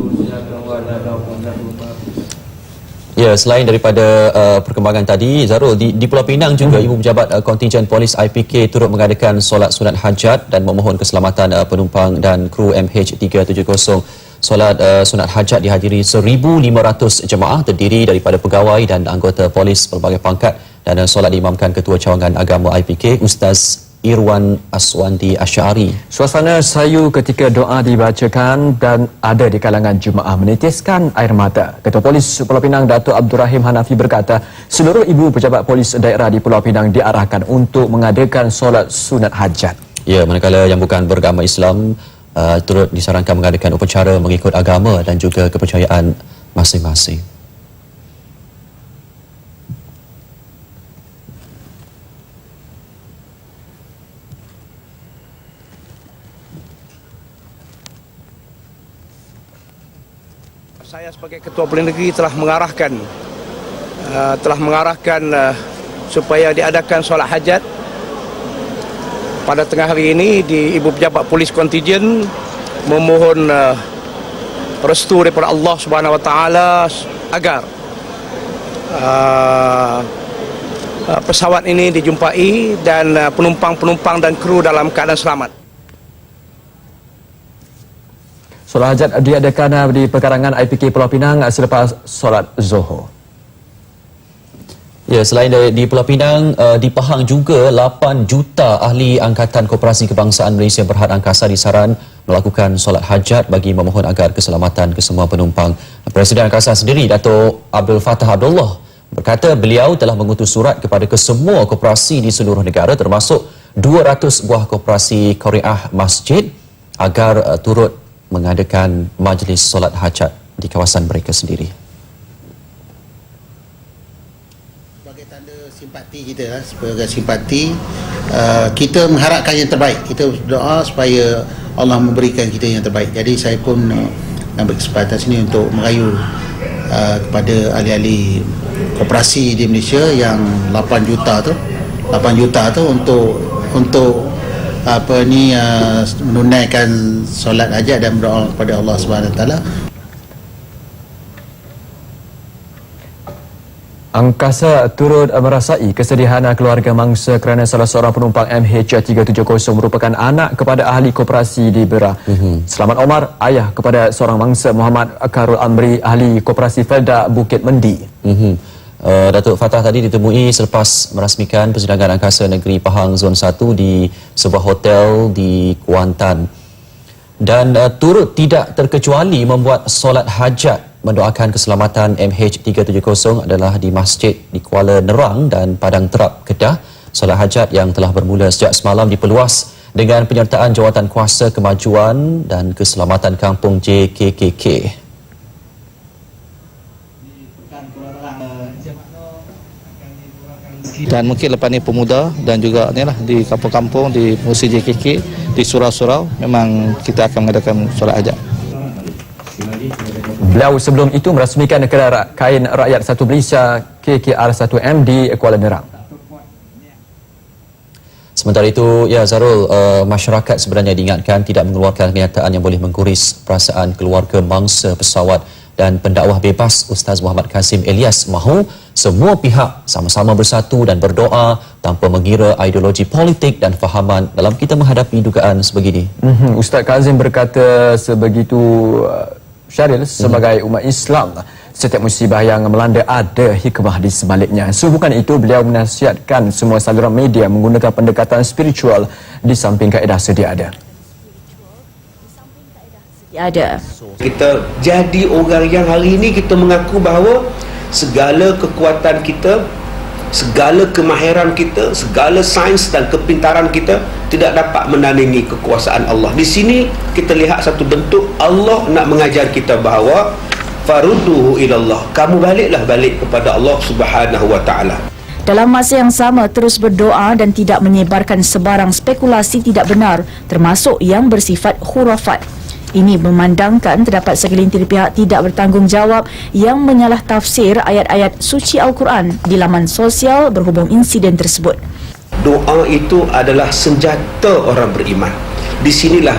Ya, selain daripada perkembangan tadi, Zarul, di Pulau Pinang juga Ibu Pejabat Kontingen Polis IPK turut mengadakan solat sunat hajat dan memohon keselamatan penumpang dan kru MH370. Solat sunat hajat dihadiri 1,500 jemaah terdiri daripada pegawai dan anggota polis pelbagai pangkat, dan solat diimamkan Ketua Cawangan Agama IPK Ustaz Irwan Aswandi Asy'ari. Suasana sayu ketika doa dibacakan dan ada di kalangan jemaah menitiskan air mata. Ketua Polis Pulau Pinang Datuk Abdul Rahim Hanafi berkata, seluruh ibu pejabat polis daerah di Pulau Pinang diarahkan untuk mengadakan solat sunat hajat. Ya, manakala yang bukan beragama Islam turut disarankan mengadakan upacara mengikut agama dan juga kepercayaan masing-masing. Saya sebagai Ketua Polis Negeri telah mengarahkan supaya diadakan solat hajat pada tengah hari ini di Ibu Pejabat Polis Kontingen, memohon restu daripada Allah Subhanahu Wa Taala agar pesawat ini dijumpai dan penumpang-penumpang dan kru dalam keadaan selamat. Solat hajat diadakan di pekarangan IPK Pulau Pinang selepas solat Zuhur. Ya, selain di Pulau Pinang, di Pahang juga 8 juta ahli Angkatan Koperasi Kebangsaan Malaysia Berhad Angkasa disaran melakukan solat hajat bagi memohon agar keselamatan kesemua penumpang. Presiden Angkasa sendiri, Datuk Abdul Fattah Abdullah, berkata beliau telah mengutus surat kepada kesemua koperasi di seluruh negara termasuk 200 buah koperasi Qariah Masjid agar turut mengadakan majlis solat hajat di kawasan mereka sendiri. Sebagai tanda simpati kita, sebagai simpati, kita mengharapkan yang terbaik. Kita berdoa supaya Allah memberikan kita yang terbaik. Jadi saya pun ambil kesempatan sini untuk merayu kepada ahli-ahli koperasi di Malaysia yang 8 juta tu untuk menunaikan solat hajat dan berdoa kepada Allah Subhanahu Wa Taala. Angkasa turut merasai kesedihan keluarga mangsa kerana salah seorang penumpang MH370 merupakan anak kepada ahli koperasi di Bera. Selamat Omar, ayah kepada seorang mangsa Muhammad Karul Amri, ahli koperasi Felda Bukit Mendi. Datuk Fattah tadi ditemui selepas merasmikan persidangan Angkasa Negeri Pahang Zon 1 di sebuah hotel di Kuantan. Dan turut tidak terkecuali membuat solat hajat mendoakan keselamatan MH370 adalah di masjid di Kuala Nerang dan Padang Terap, Kedah. Solat hajat yang telah bermula sejak semalam diperluas dengan penyertaan Jawatan Kuasa Kemajuan dan Keselamatan Kampung JKKK. Dan mungkin lepas ni pemuda dan juga ni lah di kampung-kampung, di musim JKK, di surau-surau memang kita akan mengadakan solat hajat. Beliau sebelum itu merasmikan kedai kain rakyat satu Malaysia KKR1M di Kuala Nerang. Sementara itu, ya Zarul, masyarakat sebenarnya diingatkan tidak mengeluarkan kenyataan yang boleh mengguris perasaan keluarga mangsa pesawat, dan pendakwah bebas Ustaz Muhammad Kasim Elias mahu semua pihak sama-sama bersatu dan berdoa tanpa mengira ideologi politik dan fahaman dalam kita menghadapi dugaan sebegini. Ustaz Kazim berkata sebegitu Syaril, sebagai umat Islam, setiap musibah yang melanda ada hikmah di sebaliknya. Sehubungan itu, beliau menasihatkan semua saluran media menggunakan pendekatan spiritual di samping kaedah sedia ada. Kita jadi orang yang hari ini kita mengaku bahawa segala kekuatan kita, segala kemahiran kita, segala sains dan kepintaran kita tidak dapat menandingi kekuasaan Allah. Di sini kita lihat satu bentuk Allah nak mengajar kita bahawa farudduhu ilallah, kamu balik kepada Allah Subhanahu wa taala. Dalam masa yang sama, terus berdoa dan tidak menyebarkan sebarang spekulasi tidak benar, termasuk yang bersifat khurafat. Ini memandangkan terdapat segelintir pihak tidak bertanggungjawab yang menyalah tafsir ayat-ayat suci Al-Quran di laman sosial berhubung insiden tersebut. Doa itu adalah senjata orang beriman. Di sinilah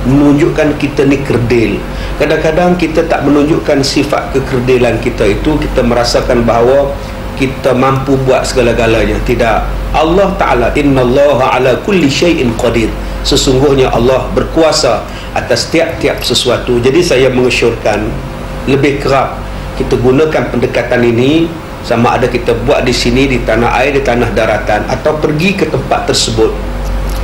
menunjukkan kita ni kerdil. Kadang-kadang kita tak menunjukkan sifat kekerdilan kita itu, kita merasakan bahawa kita mampu buat segala-galanya. Tidak. Allah Ta'ala, innallaha ala kulli syai'in qadir. Sesungguhnya Allah berkuasa atas tiap-tiap sesuatu. Jadi saya mengesyorkan lebih kerap kita gunakan pendekatan ini, sama ada kita buat di sini, di tanah air, di tanah daratan, atau pergi ke tempat tersebut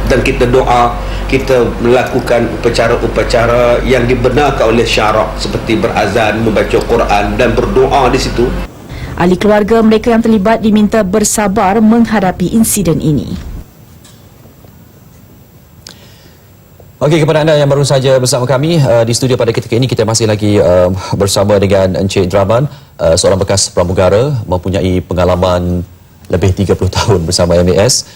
dan kita doa, kita melakukan upacara-upacara yang dibenarkan oleh syarak seperti berazan, membaca Quran dan berdoa di situ. Ahli keluarga mereka yang terlibat diminta bersabar menghadapi insiden ini. Okey, kepada anda yang baru saja bersama kami di studio pada ketika ini, kita masih lagi bersama dengan Encik Draman, seorang bekas pramugara mempunyai pengalaman lebih 30 tahun bersama MAS.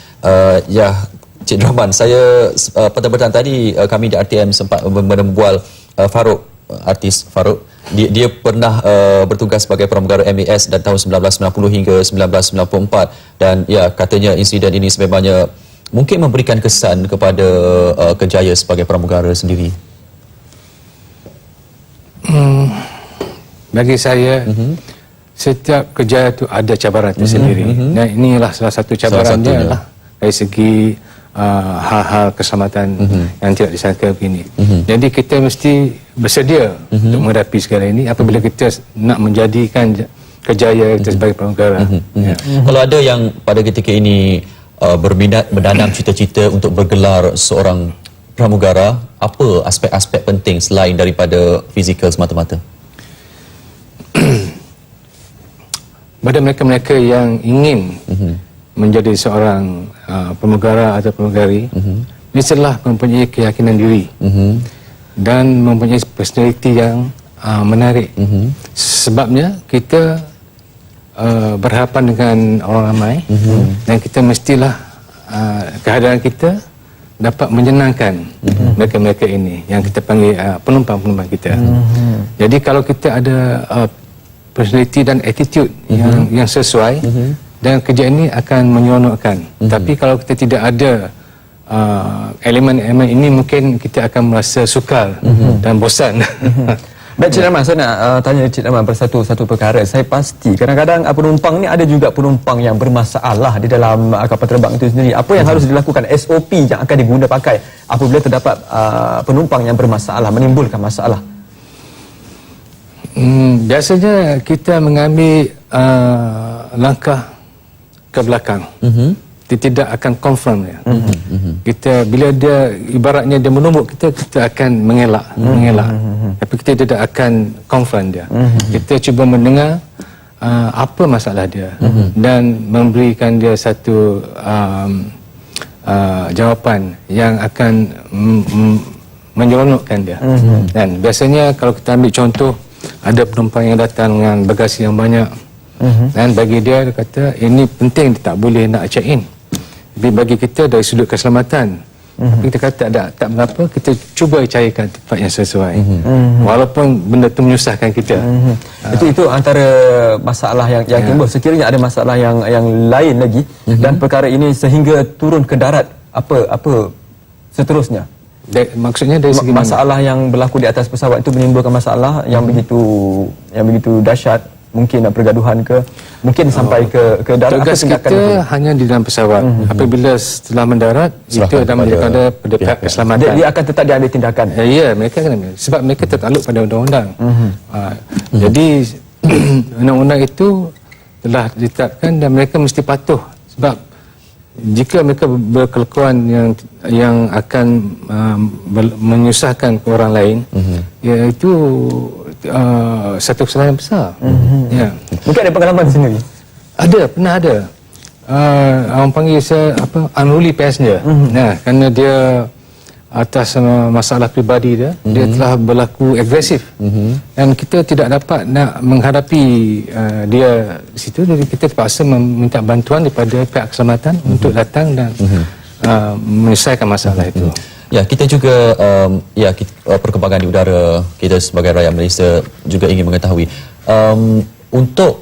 Ya, Encik Draman, saya petang-petang tadi kami di RTM sempat membual Farouk, artis Farouk. Dia pernah bertugas sebagai pramugara MAS dari tahun 1990 hingga 1994, dan ya, katanya insiden ini sebenarnya mungkin memberikan kesan kepada kerjaya sebagai pramugara sendiri. Bagi saya, setiap kerjaya itu ada cabaran tersendiri. Dan inilah salah satu cabarannya lah dari segi hal-hal keselamatan yang tidak disangka begini. Jadi kita mesti bersedia untuk menghadapi segala ini apabila kita nak menjadikan kerjaya kita sebagai pramugara. Kalau ada yang pada ketika ini berminat menanam cita-cita untuk bergelar seorang pramugara, apa aspek-aspek penting selain daripada fizikal semata-mata? Pada mereka-mereka yang ingin menjadi seorang pramugara atau pramugari, mestilah mempunyai keyakinan diri dan mempunyai personaliti yang menarik. Sebabnya kita berhadapan dengan orang ramai dan kita mestilah kehadiran kita dapat menyenangkan mereka-mereka ini yang kita panggil penumpang-penumpang kita. Jadi kalau kita ada personality dan attitude yang sesuai, dan kerja ini akan menyeronokkan. Tapi kalau kita tidak ada elemen-elemen ini, mungkin kita akan merasa sukar dan bosan. Baik, Cik Rahman, saya nak tanya Cik Rahman satu perkara. Saya pasti kadang-kadang penumpang ni ada juga penumpang yang bermasalah di dalam kapal terbang itu sendiri. Apa yang harus dilakukan, SOP yang akan diguna pakai apabila terdapat penumpang yang bermasalah, menimbulkan masalah? Biasanya kita mengambil langkah ke belakang. Kita tidak akan confirm dia. Kita bila dia ibaratnya dia menumbuk kita akan mengelak. Tapi kita tidak akan confront dia. Kita cuba mendengar apa masalah dia dan memberikan dia satu jawapan yang akan menyeronokkan dia. Dan biasanya kalau kita ambil contoh, ada penumpang yang datang dengan bagasi yang banyak, dan bagi dia kata ini penting, dia tak boleh nak check in. Tapi bagi kita dari sudut keselamatan, kita kata tak mengapa, kita cuba carikan tempat yang sesuai, walaupun benda itu menyusahkan kita. Itu antara masalah yang timbul. Sekiranya ada masalah yang lain lagi dan perkara ini sehingga turun ke darat, apa seterusnya? Maksudnya dari segi masalah yang berlaku di atas pesawat itu menimbulkan masalah yang begitu dahsyat, mungkin pergaduhan mungkin sampai ke darat. Tugas kita hanya di dalam pesawat. Apabila setelah mendarat, itu adalah menjadi pada pihak keselamatan. Dia akan tetap diambil tindakan. Ya, mereka akan ambil. Sebab mereka tertakluk pada undang-undang. Jadi undang-undang itu telah ditetapkan dan mereka mesti patuh. Sebab jika mereka berkelakuan yang akan menyusahkan orang lain, iaitu satu kesalahan besar. Ya. Mungkin ada pengalaman di sini. Pernah ada. Orang panggil saya unruly passenger. Kerana dia atas masalah peribadi dia telah berlaku agresif. Dan kita tidak dapat nak menghadapi dia di situ, jadi kita terpaksa meminta bantuan daripada pihak keselamatan untuk datang dan menyelesaikan masalah itu. Ya, kita juga perkembangan di udara kita sebagai rakyat Malaysia juga ingin mengetahui untuk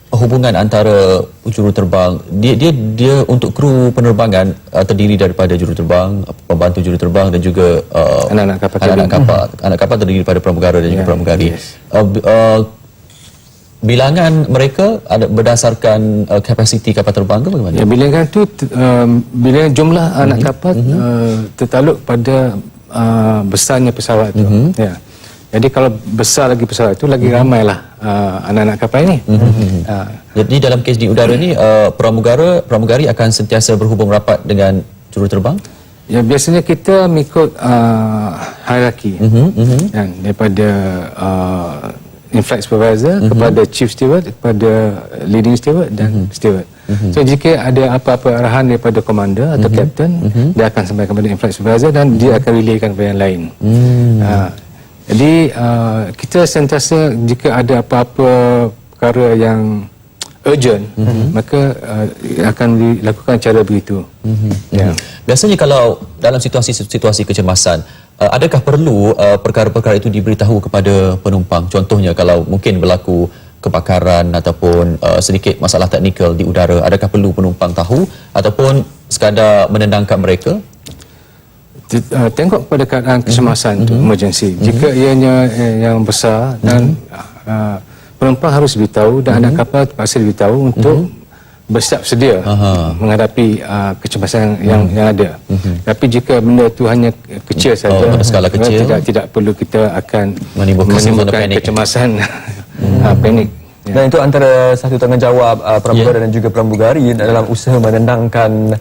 hubungan antara juruterbang, dia untuk kru penerbangan terdiri daripada juruterbang, pembantu juruterbang dan juga anak kapal terdiri daripada pramugara dan juga pramugari. Bilangan mereka ada berdasarkan kapasiti kapal terbang ke bagaimana? Ya, bilangan itu bilangan jumlah anak kapal tertakluk pada besarnya pesawat itu. Ya. Jadi kalau besar lagi pesawat itu, lagi ramailah anak-anak kapal ini. Jadi dalam kes di udara ini, pramugari akan sentiasa berhubung rapat dengan juruterbang? Ya, biasanya kita mengikut hierarki. Daripada in-flight supervisor kepada chief steward, kepada leading steward dan steward. So jika ada apa-apa arahan daripada komander atau kapten, dia akan sampaikan kepada in-flight supervisor dan dia akan relaykan kepada yang lain. Jadi kita sentiasa jika ada apa-apa perkara yang urgent, maka akan dilakukan cara begitu. Biasanya kalau dalam situasi kecemasan, adakah perlu perkara-perkara itu diberitahu kepada penumpang? Contohnya kalau mungkin berlaku kebakaran ataupun sedikit masalah teknikal di udara, adakah perlu penumpang tahu ataupun sekadar menenangkan mereka? Tengok pada keadaan kecemasan itu, emergency. Jika ianya yang besar dan penumpang harus diberitahu dan anak kapal terpaksa diberitahu untuk bersiap sedia menghadapi kecemasan yang ada. Tapi jika benda itu hanya kecil saja, pada skala kecil, tidak perlu kita akan menimbulkan kecemasan, panik. Dan itu antara satu tanggungjawab pramugara dan juga pramugari dalam usaha menenangkan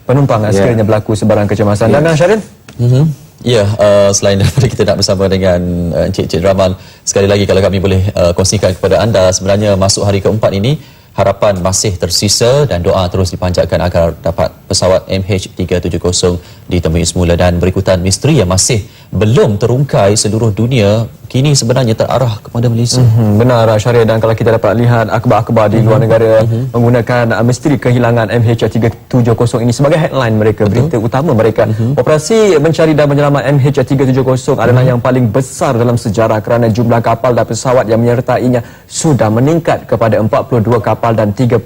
penumpang sekiranya berlaku sebarang kecemasan. Dan Syaril? Selain daripada kita nak bersama dengan Encik Rahman, sekali lagi kalau kami boleh kongsikan kepada anda, sebenarnya masuk hari keempat ini harapan masih tersisa dan doa terus dipanjatkan agar dapat pesawat MH370 ditemui semula, dan berikutan misteri yang masih belum terungkai seluruh dunia kini sebenarnya terarah kepada Malaysia. Benar Syariah, dan kalau kita dapat lihat akhbar-akhbar di luar negara menggunakan misteri kehilangan MH370 ini sebagai headline mereka, berita utama mereka. Operasi mencari dan menyelamat MH370 adalah yang paling besar dalam sejarah kerana jumlah kapal dan pesawat yang menyertainya sudah meningkat kepada 42 kapal dan 36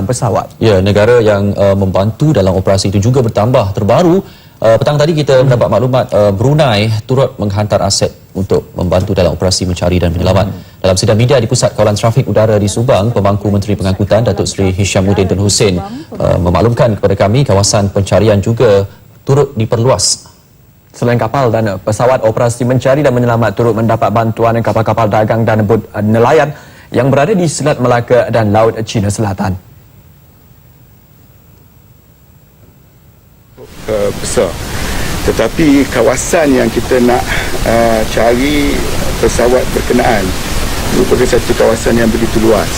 pesawat. Ya, negara yang membantu dalam operasi itu juga bertambah. Terbaru petang tadi kita mendapat maklumat Brunei turut menghantar aset untuk membantu dalam operasi mencari dan menyelamat. Dalam sidang media di Pusat Kawalan Trafik Udara di Subang, Pemangku Menteri Pengangkutan Datuk Seri Hishamuddin Tun Hussein memaklumkan kepada kami kawasan pencarian juga turut diperluas. Selain kapal dan pesawat, operasi mencari dan menyelamat turut mendapat bantuan kapal-kapal dagang dan bot nelayan yang berada di Selat Melaka dan Laut Cina Selatan. Besar, tetapi kawasan yang kita nak cari pesawat berkenaan merupakan satu kawasan yang begitu luas,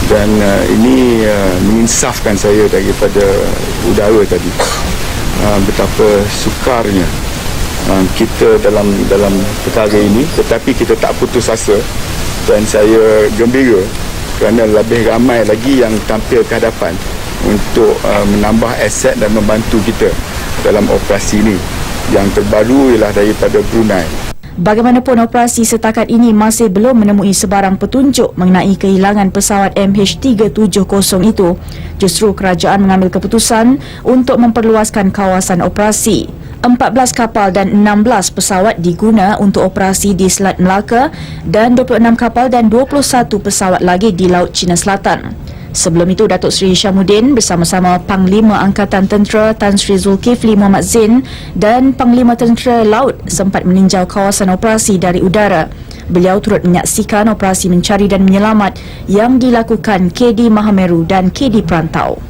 dan ini menginsafkan saya daripada udara tadi. betapa sukarnya kita dalam perkara ini, tetapi kita tak putus asa, dan saya gembira kerana lebih ramai lagi yang tampil ke hadapan untuk menambah aset dan membantu kita dalam operasi ini. Yang terbaru ialah daripada Brunei. Bagaimanapun, operasi setakat ini masih belum menemui sebarang petunjuk mengenai kehilangan pesawat MH370 itu. Justru kerajaan mengambil keputusan untuk memperluaskan kawasan operasi. 14 kapal dan 16 pesawat diguna untuk operasi di Selat Melaka dan 26 kapal dan 21 pesawat lagi di Laut Cina Selatan. Sebelum itu, Datuk Seri Syamuddin bersama-sama Panglima Angkatan Tentera Tan Sri Zulkifli Mohamad Zain dan Panglima Tentera Laut sempat meninjau kawasan operasi dari udara. Beliau turut menyaksikan operasi mencari dan menyelamat yang dilakukan KD Mahameru dan KD Perantau.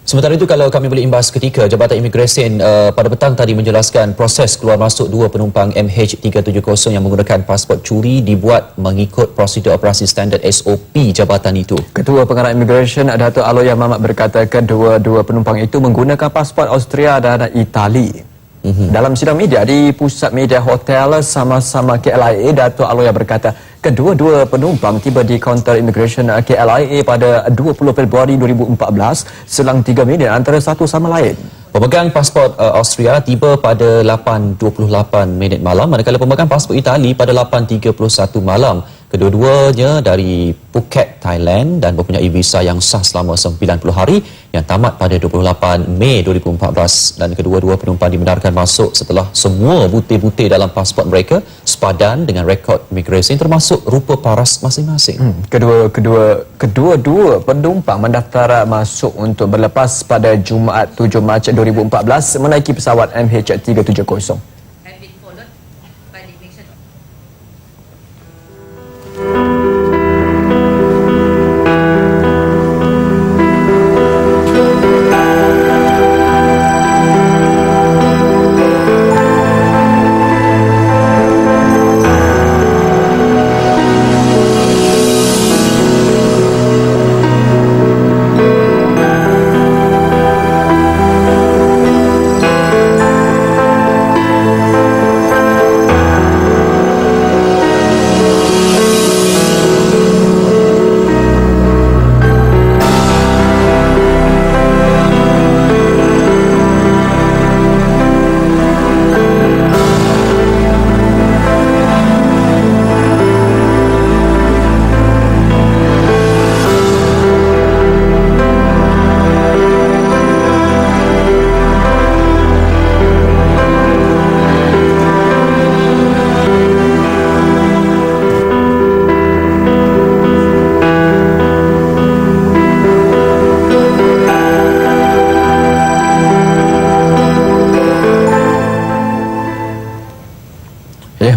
Sementara itu, kalau kami boleh imbas ketika Jabatan Imigresen pada petang tadi menjelaskan proses keluar masuk dua penumpang MH370 yang menggunakan pasport curi dibuat mengikut prosedur operasi standard SOP jabatan itu. Ketua Pengarah Imigresen Datuk Aloya Mamat berkata kedua-dua penumpang itu menggunakan pasport Austria dan Itali. Dalam sidang media di pusat media hotel sama-sama KLIA, Datuk Aloya berkata kedua-dua penumpang tiba di kaunter imigresen KLIA pada 20 Februari 2014 selang 3 minit antara satu sama lain. Pemegang pasport Austria tiba pada 8.28 malam, manakala pemegang pasport Itali pada 8.31 malam. Kedua-duanya dari Phuket, Thailand dan mempunyai visa yang sah selama 90 hari yang tamat pada 28 Mei 2014, dan kedua-dua penumpang dibenarkan masuk setelah semua butir-butir dalam pasport mereka sepadan dengan rekod imigresen termasuk rupa paras masing-masing. Kedua-dua penumpang mendaftar masuk untuk berlepas pada Jumaat 7 Mac 2014 menaiki pesawat MH370.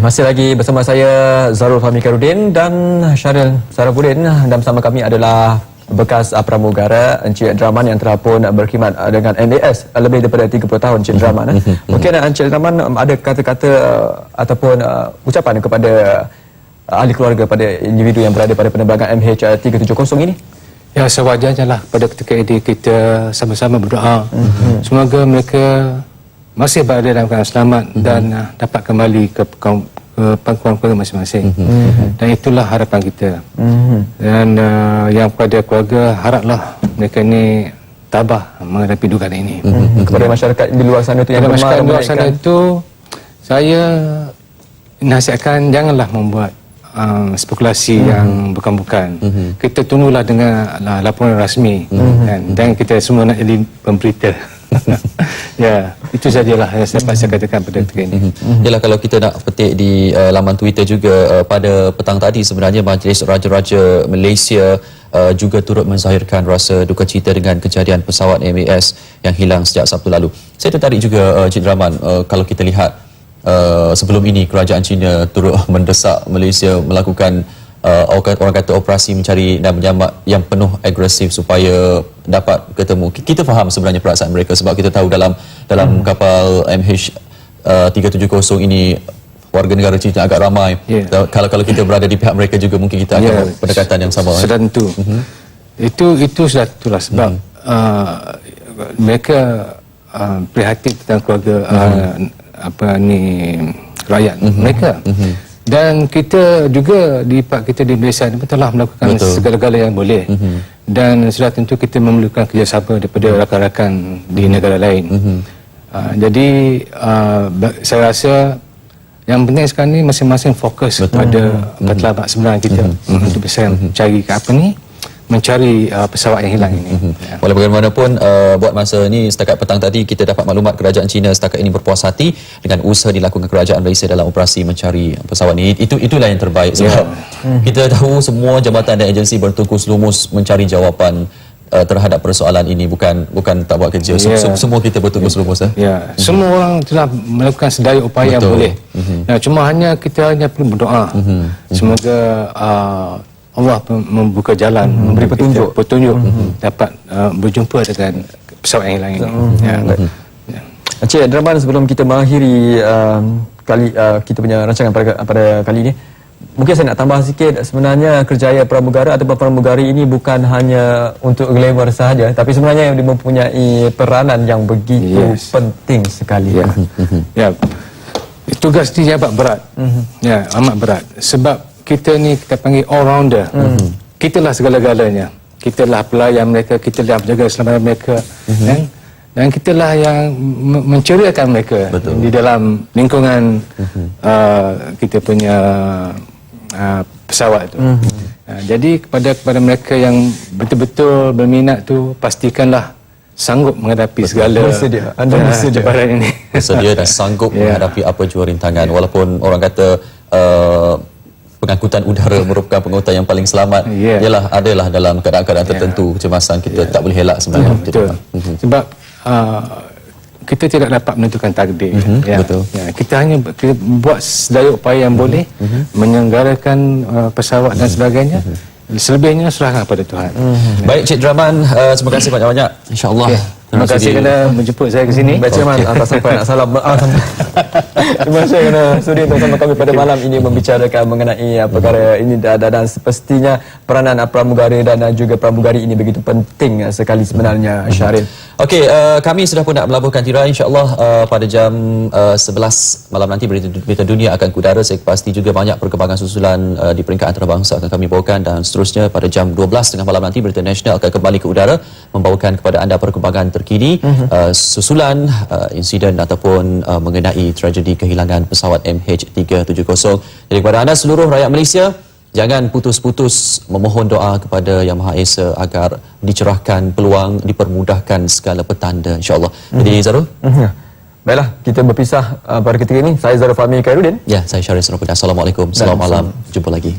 Masih lagi bersama saya Zarul Fahmi Khairuddin dan Syaril Sarafuddin, dan bersama kami adalah bekas pramugara Encik Draman yang telah pun berkhidmat dengan MAS lebih daripada 30 tahun. Encik Draman, mungkin Encik Draman ada kata-kata ataupun ucapan kepada ahli keluarga pada individu yang berada pada penerbangan MH370 ini? Ya, sewajarnya lah pada ketika ini kita sama-sama berdoa semoga mereka masih berada dalam keadaan selamat dan dapat kembali ke pangkuan keluarga masing-masing. Dan itulah harapan kita. Dan yang pada keluarga, haraplah mereka ini tabah menghadapi dugaan ini. Kepada masyarakat di luar sana itu yang masyarakat di luar sana itu, saya nasihatkan janganlah membuat spekulasi yang bukan-bukan. Kita tunggulah dengan laporan rasmi, dan kita semua nak jadi pemberita. Ya, itu sajalah yang saya katakan pada ketika ini. Yalah, kalau kita nak petik di laman Twitter juga, pada petang tadi sebenarnya Majlis Raja-Raja Malaysia juga turut menzahirkan rasa duka cita dengan kejadian pesawat MAS yang hilang sejak Sabtu lalu. Saya tertarik juga Encik Draman, kalau kita lihat sebelum ini kerajaan China turut mendesak Malaysia melakukan orang kata operasi mencari dan menyelamat yang penuh agresif supaya dapat ketemu. Kita faham sebenarnya perasaan mereka sebab kita tahu dalam kapal MH370 ini warga negara Cina agak ramai. Kalau kita berada di pihak mereka juga mungkin kita akan pendekatan yang sama. Sudah tentu. Itu sudah itulah sebab mereka prihatin tentang keluarga rakyat mereka. Dan kita juga di part kita di Malaysia ni telah melakukan segala-gala yang boleh. Dan sudah tentu kita memerlukan kerjasama daripada rakan-rakan di negara lain. Jadi saya rasa yang penting sekarang ni masing-masing fokus kepada matlamat sebenar kita untuk bisa mencari pesawat yang hilang ini. Walau bagaimanapun, buat masa ni setakat petang tadi kita dapat maklumat kerajaan China setakat ini berpuas hati dengan usaha dilakukan kerajaan Malaysia dalam operasi mencari pesawat ini. Itulah yang terbaik sebab kita tahu semua jabatan dan agensi bertungkus lumus mencari jawapan terhadap persoalan ini, bukan tak buat kerja. Semua kita bertungkus lumus. Semua orang telah melakukan sedaya upaya yang boleh. Cuma kita hanya perlu berdoa. Semoga Allah membuka jalan, memberi petunjuk dapat berjumpa dengan pesawat yang hilang ini. Encik Draman, sebelum kita mengakhiri kita punya rancangan pada kali ini, mungkin saya nak tambah sikit. Sebenarnya kerjaya pramugara ataupun pramugari ini bukan hanya untuk glamour sahaja, tapi sebenarnya dia mempunyai peranan yang begitu penting sekali. Tugas ini amat berat. Amat berat. Sebab kita ni kita panggil all-rounder. Kita lah segala-galanya. Kita lah pelayan mereka, kita lah menjaga keselamatan mereka. Dan kita lah yang menceriakan mereka di dalam lingkungan kita punya pesawat tu. Jadi kepada mereka yang betul-betul berminat tu, pastikanlah sanggup menghadapi segala cabaran ini. Bersedia dan sanggup menghadapi apa jua rintangan. Walaupun orang kata pengangkutan udara merupakan pengangkutan yang paling selamat, adalah dalam keadaan-keadaan tertentu kecemasan kita tak boleh elak sebenarnya. Betul. Sebab kita tidak dapat menentukan takdir. Kita hanya buat sedaya upaya yang boleh menyelenggarakan pesawat dan sebagainya. Selebihnya serahkan kepada Tuhan. Baik, Cik Draman, terima kasih banyak-banyak. InsyaAllah. Terima kasih kerana menjemput saya ke sini. Baik, Cik Draman, tak sampai nak salam. Terima kasih kerana sudi bersama kami pada malam ini membicarakan mengenai perkara ini, dan semestinya peranan pramugari dan juga pramugari ini begitu penting sekali sebenarnya, Syarif. Okey, kami sudah pun nak melabuhkan tirai, insya-Allah pada jam 11 malam nanti berita dunia akan ke udara. Saya pasti juga banyak perkembangan susulan di peringkat antarabangsa akan kami bawakan, dan seterusnya pada jam 12 tengah malam nanti berita nasional akan kembali ke udara membawakan kepada anda perkembangan terkini susulan insiden ataupun mengenai tragedi kehilangan pesawat MH370. Jadi kepada anda seluruh rakyat Malaysia, jangan putus-putus memohon doa kepada Yang Maha Esa agar dicerahkan peluang, dipermudahkan segala petanda, insya-Allah. Jadi Zarul, baiklah, kita berpisah pada ketika ini. Saya Zarul Fahmi Khairuddin. Ya, saya Syarif Sarapudah. Assalamualaikum. Selamat malam. Jumpa lagi.